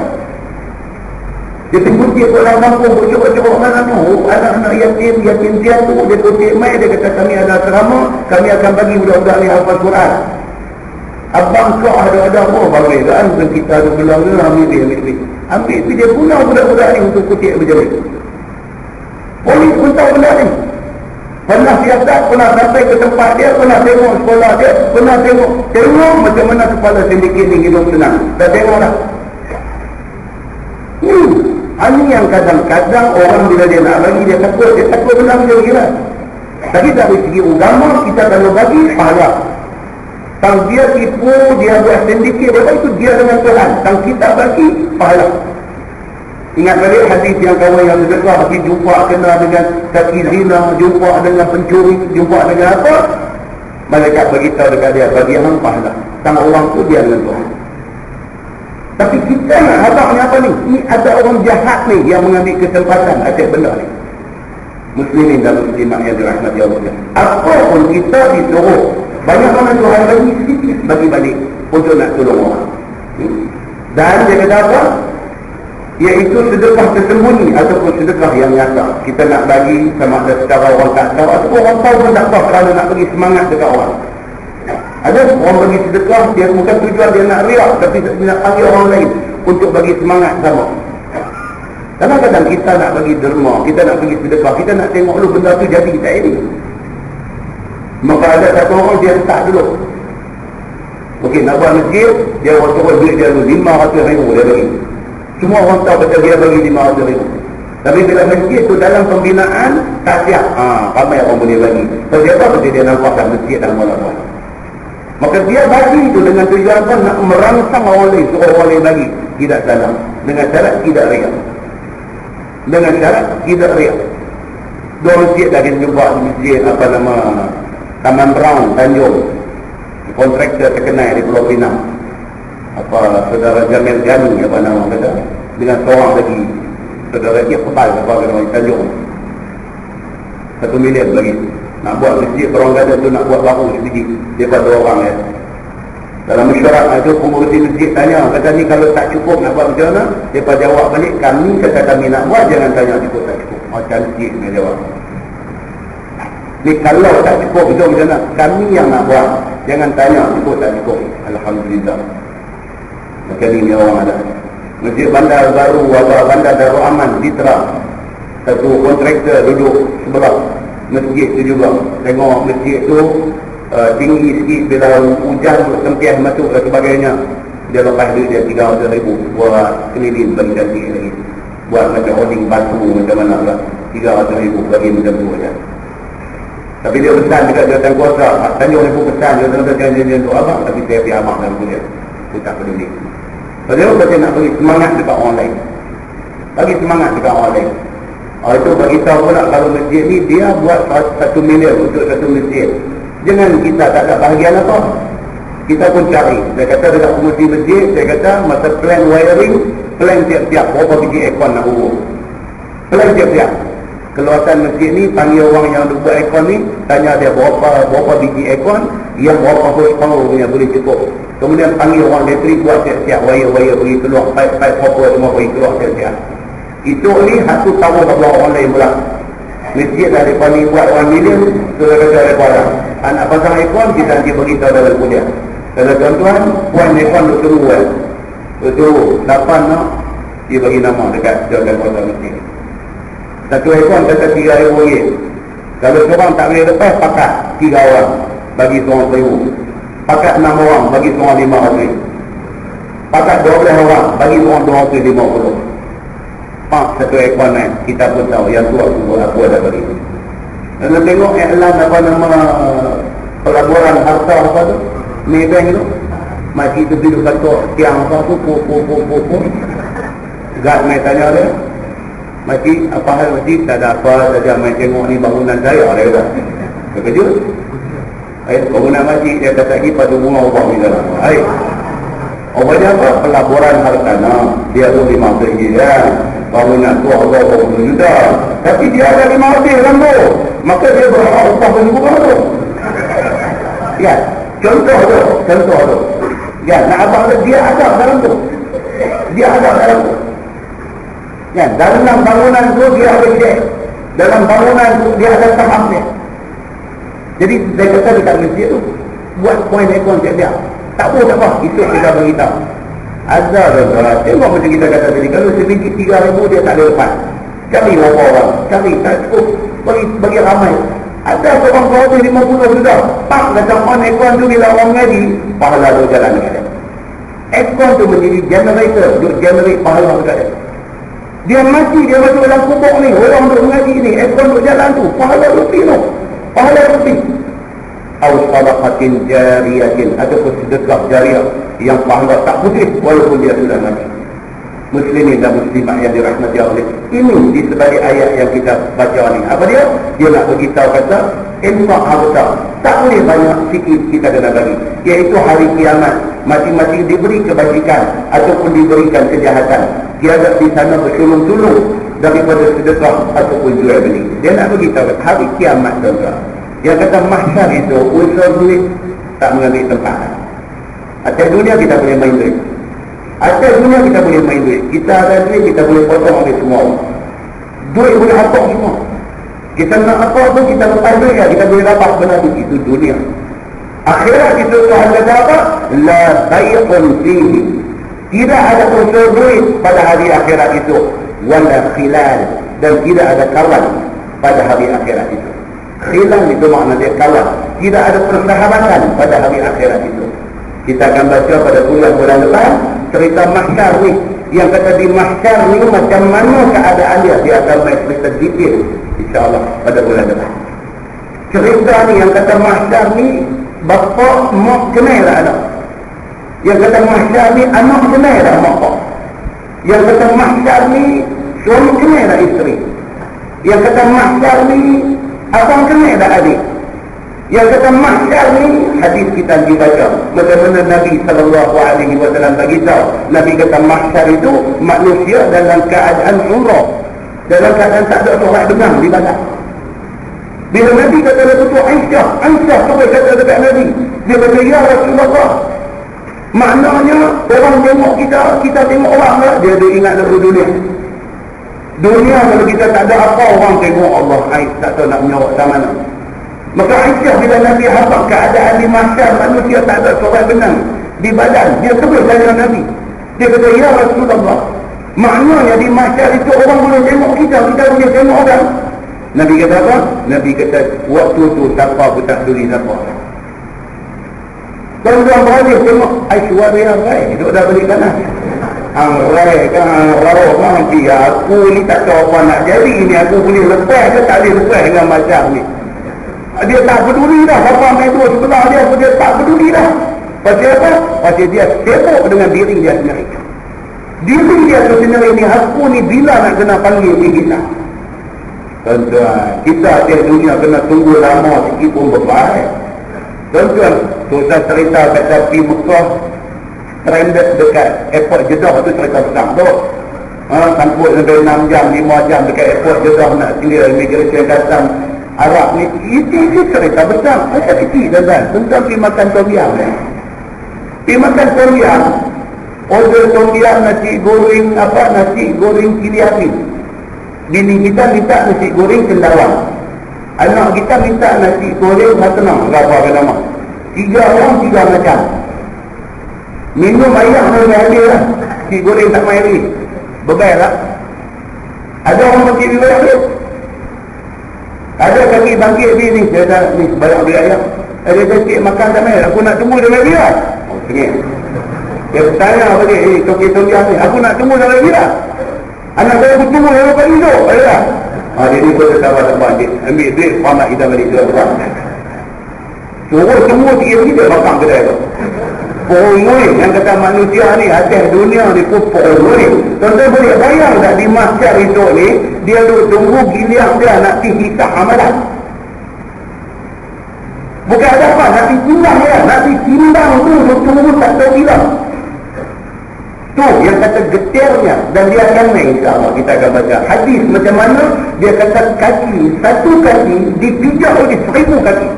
Dia kutip orang mampu bercuba-cuba mana tu. Anak-anak yatim piatu dia kutip mai dia kata kami ada asrama, kami akan bagi budak-budak ni hafal Quran. Abang kau ada apa bagi kan kita ada bilang ni ambil dia guna budak-budak ni untuk kutip berjaya. Polis pun tahu benda ni. Pernah siasat, pernah sampai ke tempat dia, pernah tengok sekolah dia, pernah tengok macam mana kepala sindiket ni hidup senang. Dah tengok dah. Ini yang kadang-kadang orang bila dia nak bagi dia takut benda macam ni lah. Tapi dari segi agama kita kalau bagi pahala. Tang dia tipu, dia buat sindiket, berapa itu dia dengan Tuhan. Tang kita bagi pahala. Ingat balik hadis yang kawan yang sedekah pergi jumpa kena dengan kaki zina, jumpa dengan pencuri, jumpa dengan apa? Malaikat beritahu dekat dia bagi hang pahala. Tang orang tu dia dengan Tuhan. Tapi kita nak habaknya apa ni? Ni ada orang jahat ni yang mengambil kesempatan atas benda ni. Muslimin dan muslimat yang dirahmati Allah. Apa pun kita disuruh banyak mana Tuhan bagi sedikit bagi balik untuk nak tolong orang. Dan dia kata apa? Iaitu sedekah tersembunyi ataupun sedekah yang nyata. Kita nak bagi sama ada secara orang tak tahu ataupun orang tahu pun tak tahu kerana nak bagi semangat dekat orang. Ada orang bagi sedekah dia bukan tujuan dia nak riak tapi nak panggil orang lain untuk bagi semangat sama. Kadang-kadang kita nak bagi derma, kita nak bagi sedekah, kita nak tengok dulu benda tu jadi tak ini. Maka ada satu orang dia letak dulu. Okey, nak buat masjid, dia orang turun duit dia dulu RM500,000 dia bagi. Semua orang tahu betul dia bagi RM500,000. Tapi bila masjid tu dalam pembinaan tak siap, ramai orang boleh bagi. Sebab dia tahu dia nampakkan masjid dalam malam. Maka dia bagi itu dengan tujuan apa? Nak merangsang orang lain, suruh orang lain bagi. Tidak salah. Dengan syarat tidak riak. Dengan syarat tidak riak. Dua masjid dah kita jumpa di masjid apa nama Taman Brown, Tanjung. Kontraktor terkenal di Pulau Pinang. Apa saudara Jamil Gani apa nama kata dengan seorang lagi saudara dia kebal apa nama Tanjung 1 million lagi nak buat masjid orang kata tu nak buat baru sedikit daripada orang ya. Dalam mesyuarat itu pengurusi masjid tanya, kata ni kalau tak cukup nak buat macam mana? Dia jawab balik, kami kata kami nak buat, jangan tanya cukup tak cukup. Cantik dia jawab. Ni kalau tak cukup itu macam mana? Kami yang nak buat, jangan tanya cukup tak cukup. Alhamdulillah. Macam ni orang ada. Masjid Bandar Baru, Bandar Darul Aman, Ditra. Satu kontraktor duduk sebelah masjid tu juga. Tengok masjid tu tinggi sikit, bila hujan tempias masuk dan sebagainya, dia lepas duit dia 300,000 buat keliling bagi cantik lagi, buat macam holding batu macam mana lah, 300,000 bagi macam tu aja. Tapi dia pesan dekat jawatan kuasa, Tanjung ni pun pesan jawatan janji untuk abang, tapi saya pergi abang dalam kuliah, saya tak peduli. Sebab saya nak bagi semangat dekat orang lain, bagi semangat dekat orang lain. Itu bagi tahu pula kalau masjid ni dia buat 1 million untuk satu masjid. Jangan kita tak ada bahagian apa. Kita pun cari. Saya kata dekat pengurusi masjid, saya kata masa plan wiring, plan tiap-tiap berapa biji aircon nak urus. Plan tiap-tiap. Keluasan masjid ni panggil orang yang buat aircon ni, tanya dia berapa biji aircon, yang berapa horsepower punya boleh cukup. Kemudian panggil orang elektrik buat tiap-tiap wire-wire pergi keluar, pipe copper semua pergi keluar tiap-tiap. Itu ni satu tahun tak buat orang lain pula. Masjid dah mereka ni buat 1 million, sudah kata mereka dah. Anak pasang aircon, kita nanti beritahu dalam kuliah. Kalau tuan-tuan, puan aircon duk tunggu kan. Duk tunggu, 8 nak, dia bagi nama dekat jawatan kuasa masjid. Satu aircon kata RM3,000. Kalau seorang tak boleh lepas, pakat 3 orang, bagi seorang RM1,000. Pakat 6 orang, bagi seorang RM500. Pakat 12 orang, bagi seorang RM250. Satu aircon kan, kita pun tahu yang tu aku ada bagi. Dan tengok iklan apa nama pelaburan harta apa tu, Maybank tu, masjid tu duduk satu tiang apa tu, guard main tanya dia, masjid apa hal masjid? Tak ada apa saja, main tengok ni bangunan saya dia kata. Terkejut. Bangunan masjid dia kata lagi pada bunga ubah ni dalam. Obatnya apa? Pelaburan hartanah. Dia tu 50 miliar. Bangunan tu Allah 20 juta. Tapi dia ada 50 dalam tu. Maka dia berhak upah penyumbang tu. Ya, contoh tu. Ya, nak abang dia ada dalam tu. Dia ada dalam tu. Ya, dalam bangunan tu dia ada cek. Dalam bangunan tu dia ada sahamnya. Jadi saya kata dekat masjid tu, buat poin ekon dia. Tak apa, itu kita beritahu. Ada dah, tengok macam kita kata tadi, kalau sedikit 3,000 dia tak ada lepas. Cari berapa orang, cari tak cukup, bagi ramai. Ada seorang kau 50 sudah, pak macam on ekon tu bila orang ngaji, pahala tu jalan dekat dia. Ekon tu menjadi generator, dia generate pahala dekat dia. Dia mati, dia masuk dalam kubur ni, orang duk mengaji ni, ekon duk jalan tu, pahala rupi tu, pahala rupi. Atau sadaqatin jariyatin, ataupun sedekah jariah yang pahala tak putih walaupun dia sudah mati. Muslimin dan muslimat yang dirahmati Allah, ini di sebalik ayat yang kita baca ni. Apa dia? Dia nak beritahu kata infak harta tak boleh banyak, sikit kita kena bagi, iaitu hari kiamat masing-masing diberi kebajikan ataupun diberikan kejahatan. Dia ada di sana bersulung-sulung daripada sedekah ataupun jual beli. Dia nak beritahu hari kiamat tuan-tuan. Dia kata mahsyar itu unsur duit tak mengambil tempat. Atas dunia kita boleh main duit. Atas dunia kita boleh main duit. Kita ada duit, kita boleh potong oleh semua orang. Duit boleh hatok semua. Kita nak apa pun kita lepas duit ya, kita boleh dapat benar itu dunia. Akhirat itu Tuhan kata apa? La bay'un fihi. Tidak ada unsur duit pada hari akhirat itu. Wala khilal. Dan tidak ada kawan pada hari akhirat itu. Khilal itu makna dia kawan. Tidak ada persahabatan pada hari akhirat itu. Kita akan baca pada bulan depan cerita mahsyar ni. Yang kata di mahsyar ni macam mana keadaan dia. Dia akan main cerita detail insyaAllah pada bulan depan. Cerita ni yang kata mahsyar ni, bapa mak kenal lah anak. Yang kata mahsyar ni anak kenal lah mak. Yang kata mahsyar ni suami kenal lah isteri. Yang kata mahsyar ni abang kenal dah adik. Yang kata mahsyar ni hadis kita dibaca bagaimana Nabi SAW bagi tahu. Nabi kata mahsyar itu manusia dalam keadaan umrah, dalam keadaan tak ada orang dengar di badan. Bila Nabi kata betul Aisyah sampai kata dekat Nabi, dia kata ya Rasulullah, Maknanya orang tengok kita tengok orang lah, dia ada ingat dulu dunia. Dunia kalau kita tak ada apa, orang tengok Allah, tak tahu nak menyawak sama mana. Maka Aisyah bila Nabi habaq keadaan di mahsyar, manusia tak ada seorang benang di badan, dia terus tanya Nabi. Dia kata, ya Rasulullah, maknanya di mahsyar itu orang boleh tengok kita boleh tengok orang. Nabi kata apa? Nabi kata, waktu tu siapa pun tak peduli siapa. Tuan-tuan beradik tengok Aishwarya Rai, duduk dah balik kanan. Rai kan, Raro kan, aku ni tak tahu apa nak jadi ni, aku boleh lepas ke tak boleh lepas dengan macam ni. Dia tak peduli dah, siapa main dua sebelah dia tak peduli dah. Pasal apa? Pasal dia sibuk dengan diri dia sendiri. Diri dia sendiri ni, aku ni bila nak kena panggil ni kita. Tuan-tuan, kita atas dunia kena tunggu lama sikit pun berbaik. Tuan-tuan, susah cerita kata pergi Mekah, stranded dekat airport Jeddah tu cerita besar tu. Sangkut sampai 6 jam, 5 jam dekat airport Jeddah nak clear immigration datang Arab ni. Itu cerita besar. Macam kecil tuan-tuan. Tuan-tuan pergi makan tom yam. Pergi makan tom yam, order tom yam, nasi goreng cili api. Bini kita minta nasi goreng cendawan. Anak kita minta nasi goreng hatenang. Apa nama? 3 orang 3 macam. Minum air mana dia lah. Nasi goreng tak main lagi. Bebaik lah. Ada orang bangkit bebaik dia. Ada kaki bangkit ni. Dia dah ni banyak beli ayam. Dia bangkit makan tak main. Aku nak tunggu dengan dia. Oh sengit. Dia bertanya balik. Toki-tokian ni. Aku nak tunggu dengan dia. Anak saya bertunggu yang lepas hidup. Baiklah. Jadi kau tetap ambil duit, pamak kita balik dia berang. Suruh semua dia makan kedai tu. Pohon yang kata manusia ni atas dunia ni pun pohon. Tuan-tuan boleh bayang tak di mahsyar itu ni, dia duduk tunggu giliran dia nak pergi hisap amalan. Bukan ada apa, nak pergi timbang dia, nak pergi timbang tu, tunggu tak tahu bilang. Tu yang kata getirnya, dan dia akan main insyaAllah. Kita akan baca hadis macam mana dia kata satu kaki dipijak oleh 1000 kaki.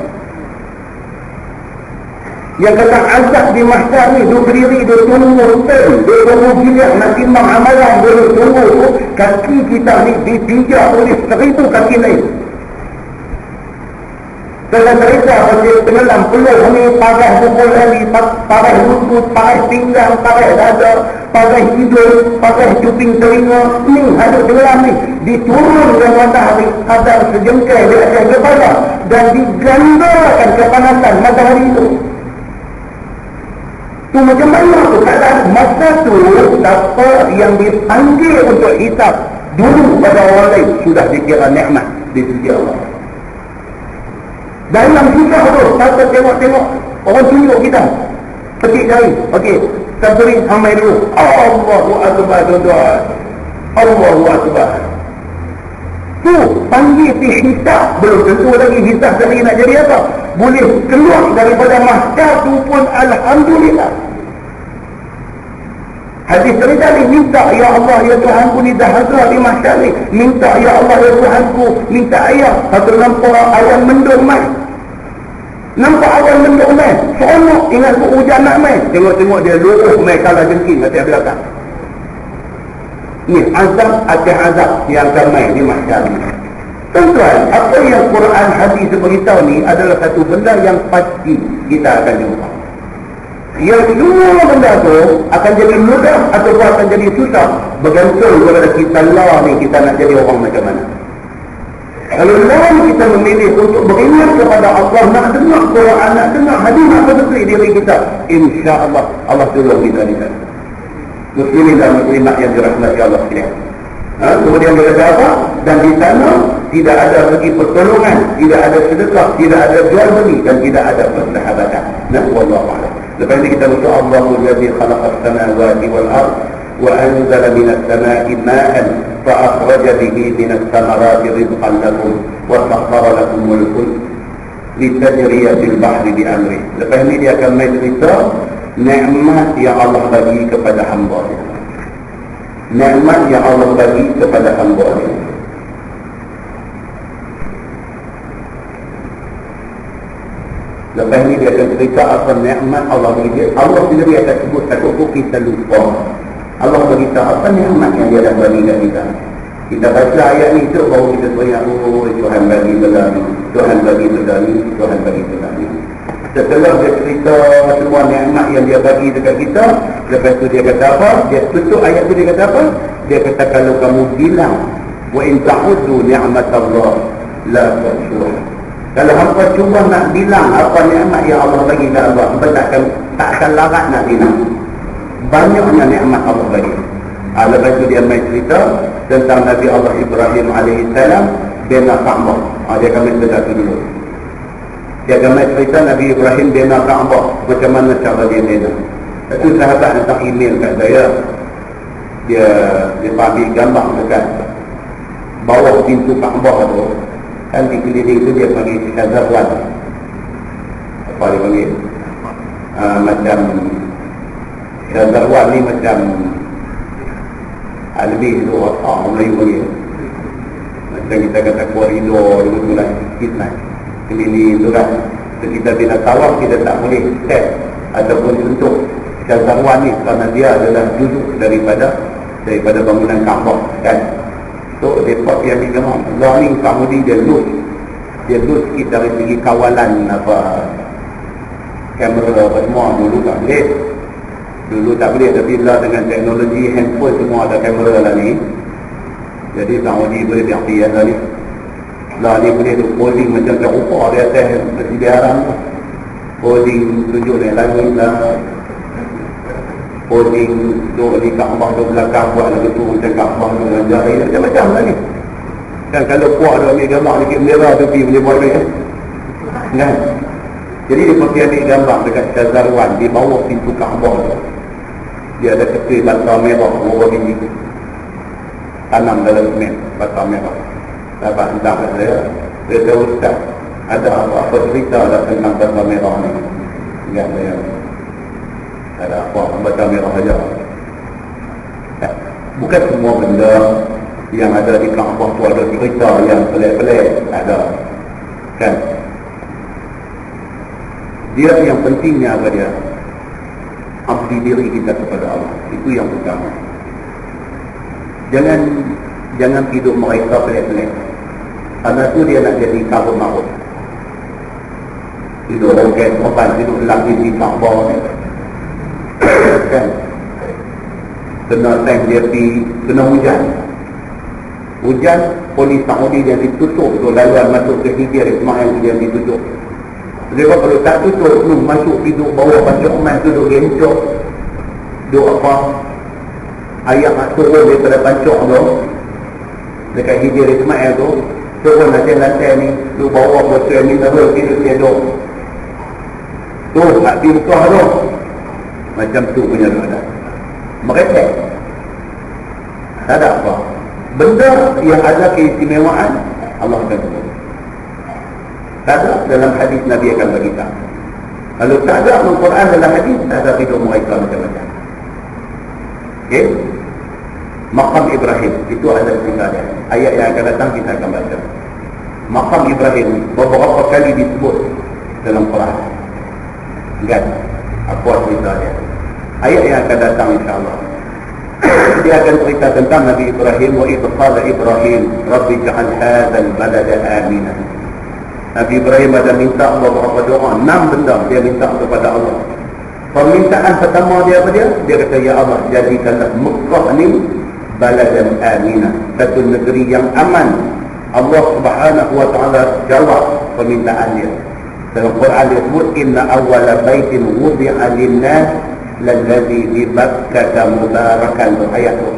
Yang kata azab di mahsyar ni, dia berdiri, dia tunggu dia tunggu gila nak timbang amalan, dia tunggu kaki kita ni dipijak oleh 1000 kaki lain. Dalam cerita pasal pengelam peluh ni, paras pukul hari, paras lutut, paras pinggang, paras dada, paras hidung, paras cuping telinga, ni ada tenggelam ni. Diturunkan matahari kadar sejengkai di atas kepala dan digandakan kepanasan matahari itu. Tu macam mana tu keadaan masa tu, siapa yang dipanggil untuk hisap dulu pada orang lain sudah dikira nikmat di sisi Allah. Dalam susah tu, kita tengok orang tunjuk kita petik jari, okey, sabri sampai dulu. Allahu Akbar tuan-tuan, Allahu Akbar. Tu panggil si hisab, belum tentu lagi hisab sekali nak jadi apa, boleh keluar daripada mahsyar tu pun alhamdulillah. Hadis cerita ni, minta ya Allah ya Tuhanku ni dahaga di mahsyar ni, minta ya Allah ya Tuhanku, minta ayam. Satu nampak ayam mendung mai, nampak ayam mendung mai, seronok, ingat ku hujan nak mai, tengok-tengok dia luruh mai kalah jengking atas belakang. Ni azab atas azab yang akan mai di mahsyar ni. Tuan-tuan, apa yang Quran hadis beritahu ni adalah satu benda yang pasti kita akan jumpa. Yang semua benda tu akan jadi mudah ataupun akan jadi susah bergantung kepada kita lah ni, kita nak jadi orang macam mana. Kalau lawan kita memilih untuk beringat kepada Allah, nak dengar Quran, nak dengar hadis, nak betul diri kita, insya-Allah Allah tolong kita di sana. Muslimin dan muslimat yang dirahmati Allah sekalian. Kemudian dia kata apa? Dan di sana tidak ada lagi pertolongan, tidak ada sedekah, tidak ada jual beli, dan tidak ada persahabatan. Nah, wallahu a'lam. Lepas ini kita baca Allahul ladzi khalaqas samawati wal ardh wa anzala minas samaa'i ma'an fa akhraja bihi minas thamarati rizqan lakum wa sakhkhara lakumul fulk litajriya fil bahri bi amri. Lepas ini dia akan main cerita nikmat yang Allah bagi kepada hamba-Nya. Nikmat yang Allah bagi kepada hamba-Nya. Lepas ini Nabi akan cerita apa nikmat Allah bagi dia. Allah sendiri akan sebut, takut kita lupa. Allah beritahu apa nikmat yang dia dah bagi kat kita. Kita baca ayat ni tu baru kita teringat, oh Tuhan bagi benda ni, Tuhan bagi benda ni, Tuhan bagi benda ni. Setelah dia cerita semua nikmat yang dia bagi dekat kita, lepas tu dia kata apa? Dia tutup ayat tu, dia kata apa? Dia kata kalau kamu bilang wa in ta'uddu ni'matallah la tuhsuha. Kalau hampa cuba nak bilang apa nikmat yang Allah bagi kat Allah, hampa takkan larat nak bilang banyaknya nikmat Allah bagi. Lepas tu dia main cerita tentang Nabi Allah Ibrahim alaihissalam bina Ka'bah. Dia akan main cerita tu dulu. Dia akan main cerita Nabi Ibrahim bina Ka'bah, macam mana cara dia bina. Itu sahabat hantar email kat saya. Dia ambil gambar dekat bawah pintu Ka'bah tu. Kan di keliling tu dia panggil Syazarwan. Apa dia panggil? Macam Syazarwan ni macam lebih tu orang Melayu panggil. Macam kita kata koridor tu lah, sikit lah keliling tu kan. So, kita bila tawaf kita tak boleh set ataupun untuk Syazarwan ni kerana dia adalah duduk daripada bangunan Ka'bah kan. So mereka yang digambar Allah ni Kamudi dia lose sikit dari segi kawalan kamera apa semua. Dulu tak boleh tapi lah dengan teknologi handphone semua ada kamera lah ni. Jadi Kamudi boleh diaktifkan lah ni. Lah ni boleh tu posing macam tak rupa di atas Masjidil Haram, posing tunjuk ni langit lah, posing duduk di Kaabah di belakang buat lagu tu macam Kaabah tu dengan jari macam-macam lah ni kan. Kalau puak dia ambil gambar sikit merah tepi boleh buat ni kan. Jadi dia pergi ambil gambar dekat Syazarwan di bawah pintu Kaabah tu. Dia ada kecil bata merah berapa biji tanam dalam semen bata merah. Dapat entah kat saya, dia kata ustaz ada apa-apa cerita lah tentang bata merah ni. Ingat saya ada apa baca merah saja. Bukan semua benda yang ada di Kaabah tu ada cerita yang pelik-pelik, ada kan. Dia yang pentingnya apa dia? Abdi diri kita kepada Allah. Itu yang utama. Jangan hidup mereka pelik-pelik. Karena tu dia nak jadi kabur marut. Hidup roket, hidup lagi di Kaabah ni kan. Kena time dia kena hujan polis Saudi dia ditutup tu laluan masuk ke Hijir Ismail dia ditutup. Sebab kalau tak tutup tu masuk hidup bawah pancuk emas tu duduk gencok duduk apa ayam nak turun daripada pancuk tu dekat Hijir Ismail tu turun lantai ni duduk bawah botol ni terus hidup tu nak bintah tu macam tu punya keadaan. Mereka tak ada apa benda yang ada keistimewaan Allah akan sebut. Tak ada dalam hadis Nabi akan beritahu. Kalau tak ada Al-Quran dalam hadis, tak ada hidup mereka macam-macam. Okay? Maqam Ibrahim itu ada cerita dia. Ayat yang akan datang kita akan baca. Maqam Ibrahim beberapa kali disebut dalam Quran. Kan? Apa cerita dia? Ayat yang akan datang insya-Allah. Dia akan cerita tentang Nabi Ibrahim. Wa idh qala Ibrahim rabbi ja'al hadzal balada aminan. Nabi Ibrahim ada minta Allah beberapa doa, 6 benda dia minta kepada Allah. Permintaan pertama dia apa dia? Dia kata ya Allah jadikanlah Mekah ni baladan aminan, satu negeri yang aman. Allah Subhanahu wa taala jawab permintaan dia. Dalam Quran dia sebut inna awwala baitin wudi'a lin-nas lalladzi bi Makkah mubarakan. Ayat tu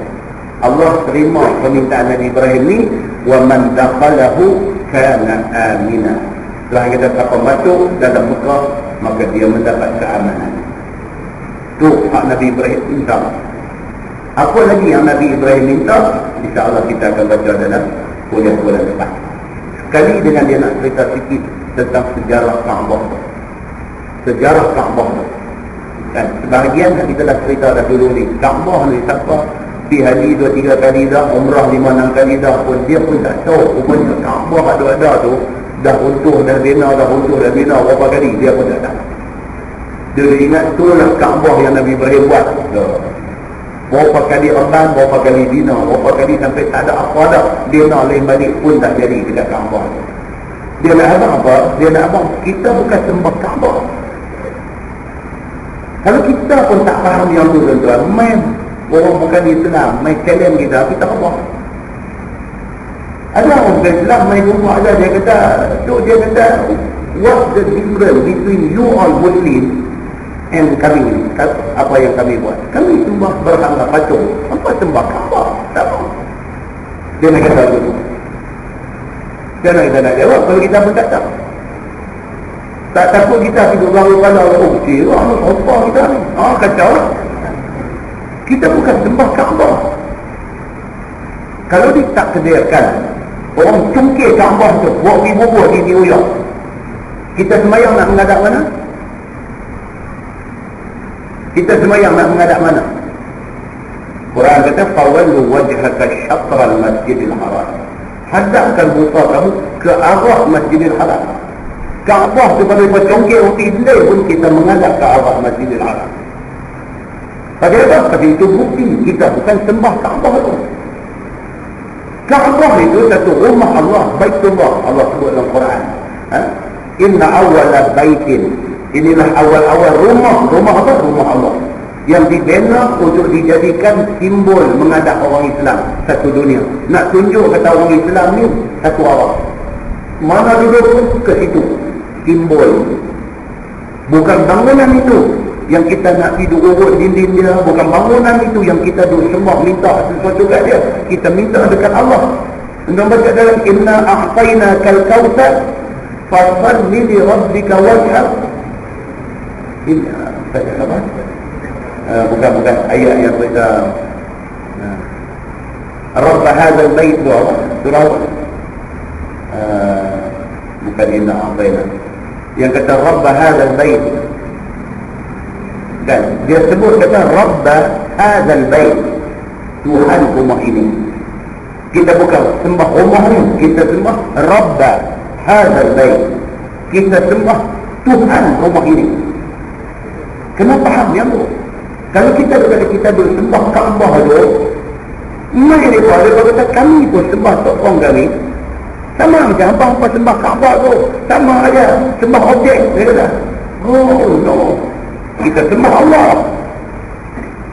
Allah terima permintaan Nabi Ibrahim ni, wa man dakhalahu kana amina. Setelah kita siapa masuk dalam Mekah maka dia mendapat keamanan. Tu hak Nabi Ibrahim minta. Apa lagi yang Nabi Ibrahim minta? InsyaAllah kita akan baca dalam kuliah-kuliah depan. Sekali dengan dia nak cerita sikit tentang sejarah Kaabah. Sejarah Kaabah kan sebahagian kita dah cerita dah dulu ni. Kaabah ni siapa pergi haji 2-3 kali dah, umrah 5-6 kali dah pun dia pun tak tahu rupanya Kaabah ada tu dah runtuh dah bina berapa kali dia pun tak tahu. Dia ingat tu lah Kaabah yang Nabi Ibrahim buat. Berapa kali orang, berapa kali dina, berapa kali sampai tak ada apa dah. Dia nak lain balik pun tak jadi dekat Kaabah. Dia nak apa? Dia nak apa? Kita bukan sembah Kaabah. Kalau kita pun tak faham yang tu tuan-tuan, main orang bukan Islam, main challenge kita apa? Ada orang Islam main rumah aja, dia kata, what's the difference between you all Muslim and kami? Apa yang kami buat? Kami sembah berhala patung. Apa sembah Kaabah? Tak apa. Dia nak kata begitu. Dia nak jawab kalau kita pun tak tahu. Tak takut kita hidup baru pada orang okey. Apa kita ni? Kacau lah. Kita bukan sembah Kaabah. Kalau ditakdirkan orang cungkir Kaabah tu, buat bubur di New York, kita semayang nak menghadap mana? Kita semayang nak menghadap mana? Quran kata fawallu wajhaka syatral masjidil haram. Hadapkan muka kamu ke arah Masjidil Haram. Kaabah tu pada congkir roti delay pun kita menghadap ke arah Masjidil Haram. Pada apa? Pada itu bukti kita bukan sembah Kaabah tu. Kaabah itu satu rumah Allah, Baitullah. Allah sebut dalam Quran. Inna awwala baitin. Inilah awal-awal rumah. Rumah apa? Rumah Allah. Yang dibina untuk dijadikan simbol menghadap orang Islam satu dunia. Nak tunjuk kata orang Islam ni satu arah. Mana duduk pun ke situ. Simbol. Bukan bangunan itu yang kita nak pergi urut dinding dia. Bukan bangunan itu yang kita duduk sembah minta sesuatu kat dia. Kita minta dekat Allah. Anda baca dalam inna a'tayna kal kautsar fasalli li rabbika wanhar. Ini apa? Bukan ayat yang kita Rabb hadzal bait surah bukan inna a'tayna. Yang kata Rabb hadzal bait, dan dia sebut kata Rabb hadzal bait, Tuhan rumah ini. Kita bukan sembah rumah ni, kita sembah Rabb hadzal bait. Kita sembah Tuhan rumah ini. Kenapa faham yang tu? Kalau kita sembah Kaabah tu, mereka kata kami pun sembah tokong kami. Sama macam apa sembah Kaabah tu. Sama aja, sembah objek. Dia kata, oh no. Kita sembah Allah.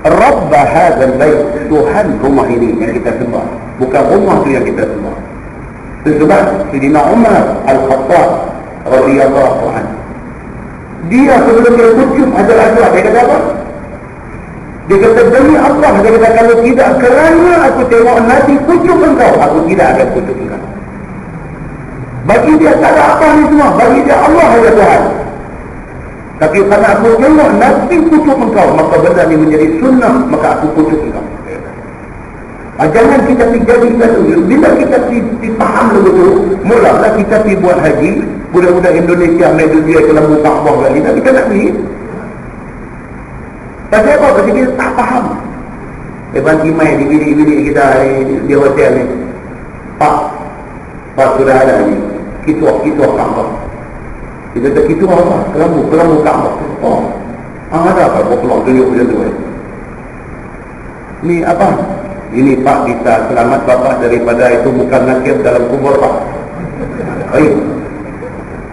Rabb hadzal bait, Tuhan rumah ini yang kita sembah. Bukan rumah tu yang kita sembah. Sebab Sayyidina Umar Al-Khattab radhiyallahu anhu, dia sebelum dia kucuk Hajar-Aswad, dia kata apa? Dia kata demi Allah, dia kata kalau tidak kerana aku tengok Nabi kucuk engkau, aku tidak akan kucuk engkau. Bagi dia tak ada apa ni semua, bagi dia Allah ada Tuhan. Tapi kerana aku tengok Nabi kucuk engkau, maka benda ni menjadi sunnah, maka aku kucuk engkau. Jangan kita jadi satu. Bila kita faham begitu, mulalah kita pergi buat haji. Budak-budak Indonesia main dunia ke lembu Kaabah kali, tapi kita nak pergi. Pasal apa? Pasal kita tak faham. Lepas main di bilik-bilik kita di hotel ni, Pak sudah ada ni Kituah Kaabah. Kita kata kituah apa? Kelambu Kaabah. Ada apa? Keluar tunjuk macam tu. Ni apa? Ini Pak, bisa selamat Bapak daripada itu bukan nakir dalam kubur Pak. Baik.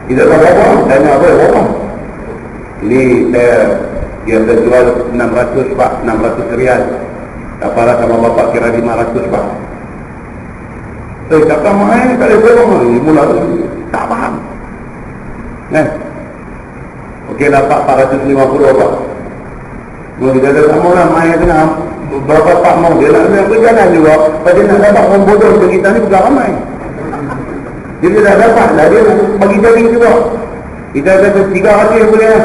Tidak tahu apa? Tanya apa? Ini dia terjual 600 Pak, 600 rial. Apalah sama Bapak kira 500 Pak. Kata main tak boleh bohong. Mula tak faham. Okeylah Pak, 450 Pak. Kita kata sama lah main tengah. Berapa Pak mau dia nak berjalan juga. Pada nak dapat orang bodoh untuk kita ni bukan ramai. Dia dah dapat lah, dia bagi jaring juga. Kita kata 300 boleh lah,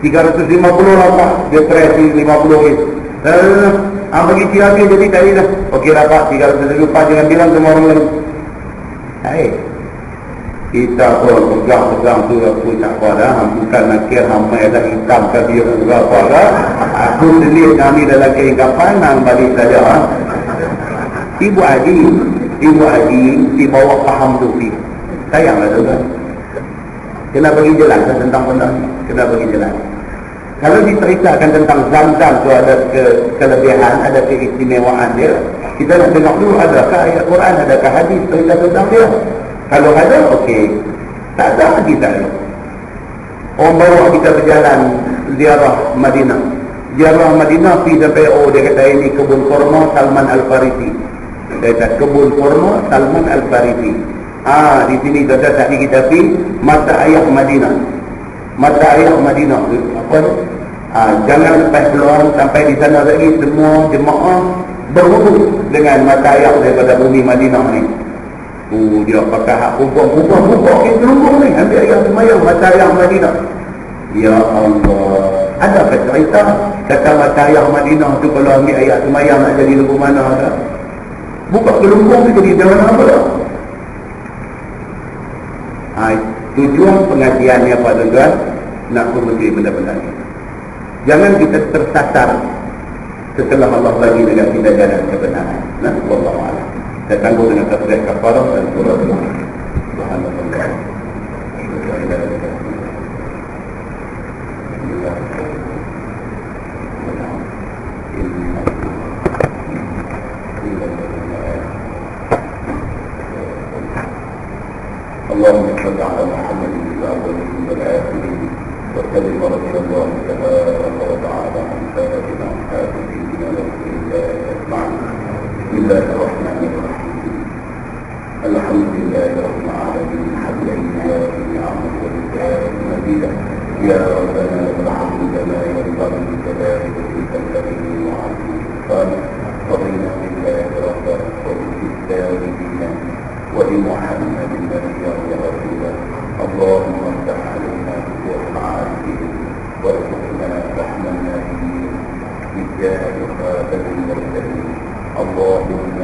350 lah Pak. Dia try 50 ni. Bagi 300 jadi tadi dah. Okey lah Pak, 300 Pak, jangan bilang semua orang lain. Hai, kita pun pegang-pegang tu aku tak apa dah. Bukan nakir hamai dah hitam ke biru ke apa dah. Aku sendiri kami dalam kehidupan nang balik saja. Ibu Haji dibawa faham tu pergi. Sayanglah tu kan. Kena bagi jelas tentang benda ni. Kena bagi jelas. Kalau diceritakan tentang Zam-Zam tu ada kelebihan, ada keistimewaan dia, kita nak tengok dulu adakah ayat Quran, adakah hadis cerita tentang dia. Kalau ada, okey. Tak ada, kita ada. Orang bawa kita berjalan ziarah Madinah. Ziarah Madinah pergi sampai, dia kata ini kebun kurma Salman Al-Farisi. Dia kata kebun kurma Salman Al-Farisi. Di sini tadi kita pergi mata ayah Madinah. Mata ayah Madinah. Apa tu? Jangan lepas peluang sampai di sana lagi semua jemaah berhubung dengan mata ayah daripada bumi Madinah ni. Dia pakai hak perempuan kita terhubung ni. Ambil ayah semayang mata ayah Madinah. Ya Allah, ada cerita kata mata ayah Madinah tu kalau ambil ayat semayang nak jadi lagu mana tak? Buka gelembung tu jadi macam mana pula? Tujuan pengajian ni apa tuan-tuan? Nak berhenti benda-benda ni. Jangan kita tersasar setelah Allah bagi dengan kita jalan kebenaran. Nah, wallahu a'lam. Saya tangguh dengan tasbih kafarah dan surah Subhanallah. اللهم صل على محمد الأولين والآخرين وسلم رضي الله تبارك وتعالى عن سادتنا وحبيبنا رسول الله أجمعين. بسم الله الرحمن الرحيم. الحمد لله رب العالمين حمدا يوافي نعمه ومزيدا مزيدا. يا ربنا الحمد كما ينبغي لجلال وجهك الكريم وعظيم سلطانك. رضينا بالله ربا وبالإسلام دينا وبمحمد نبيا ورسولا. اللهم افتح علينا بسوء العارفين وارزقنا فهم النبيين بجاه خاتم المرسلين. اللهم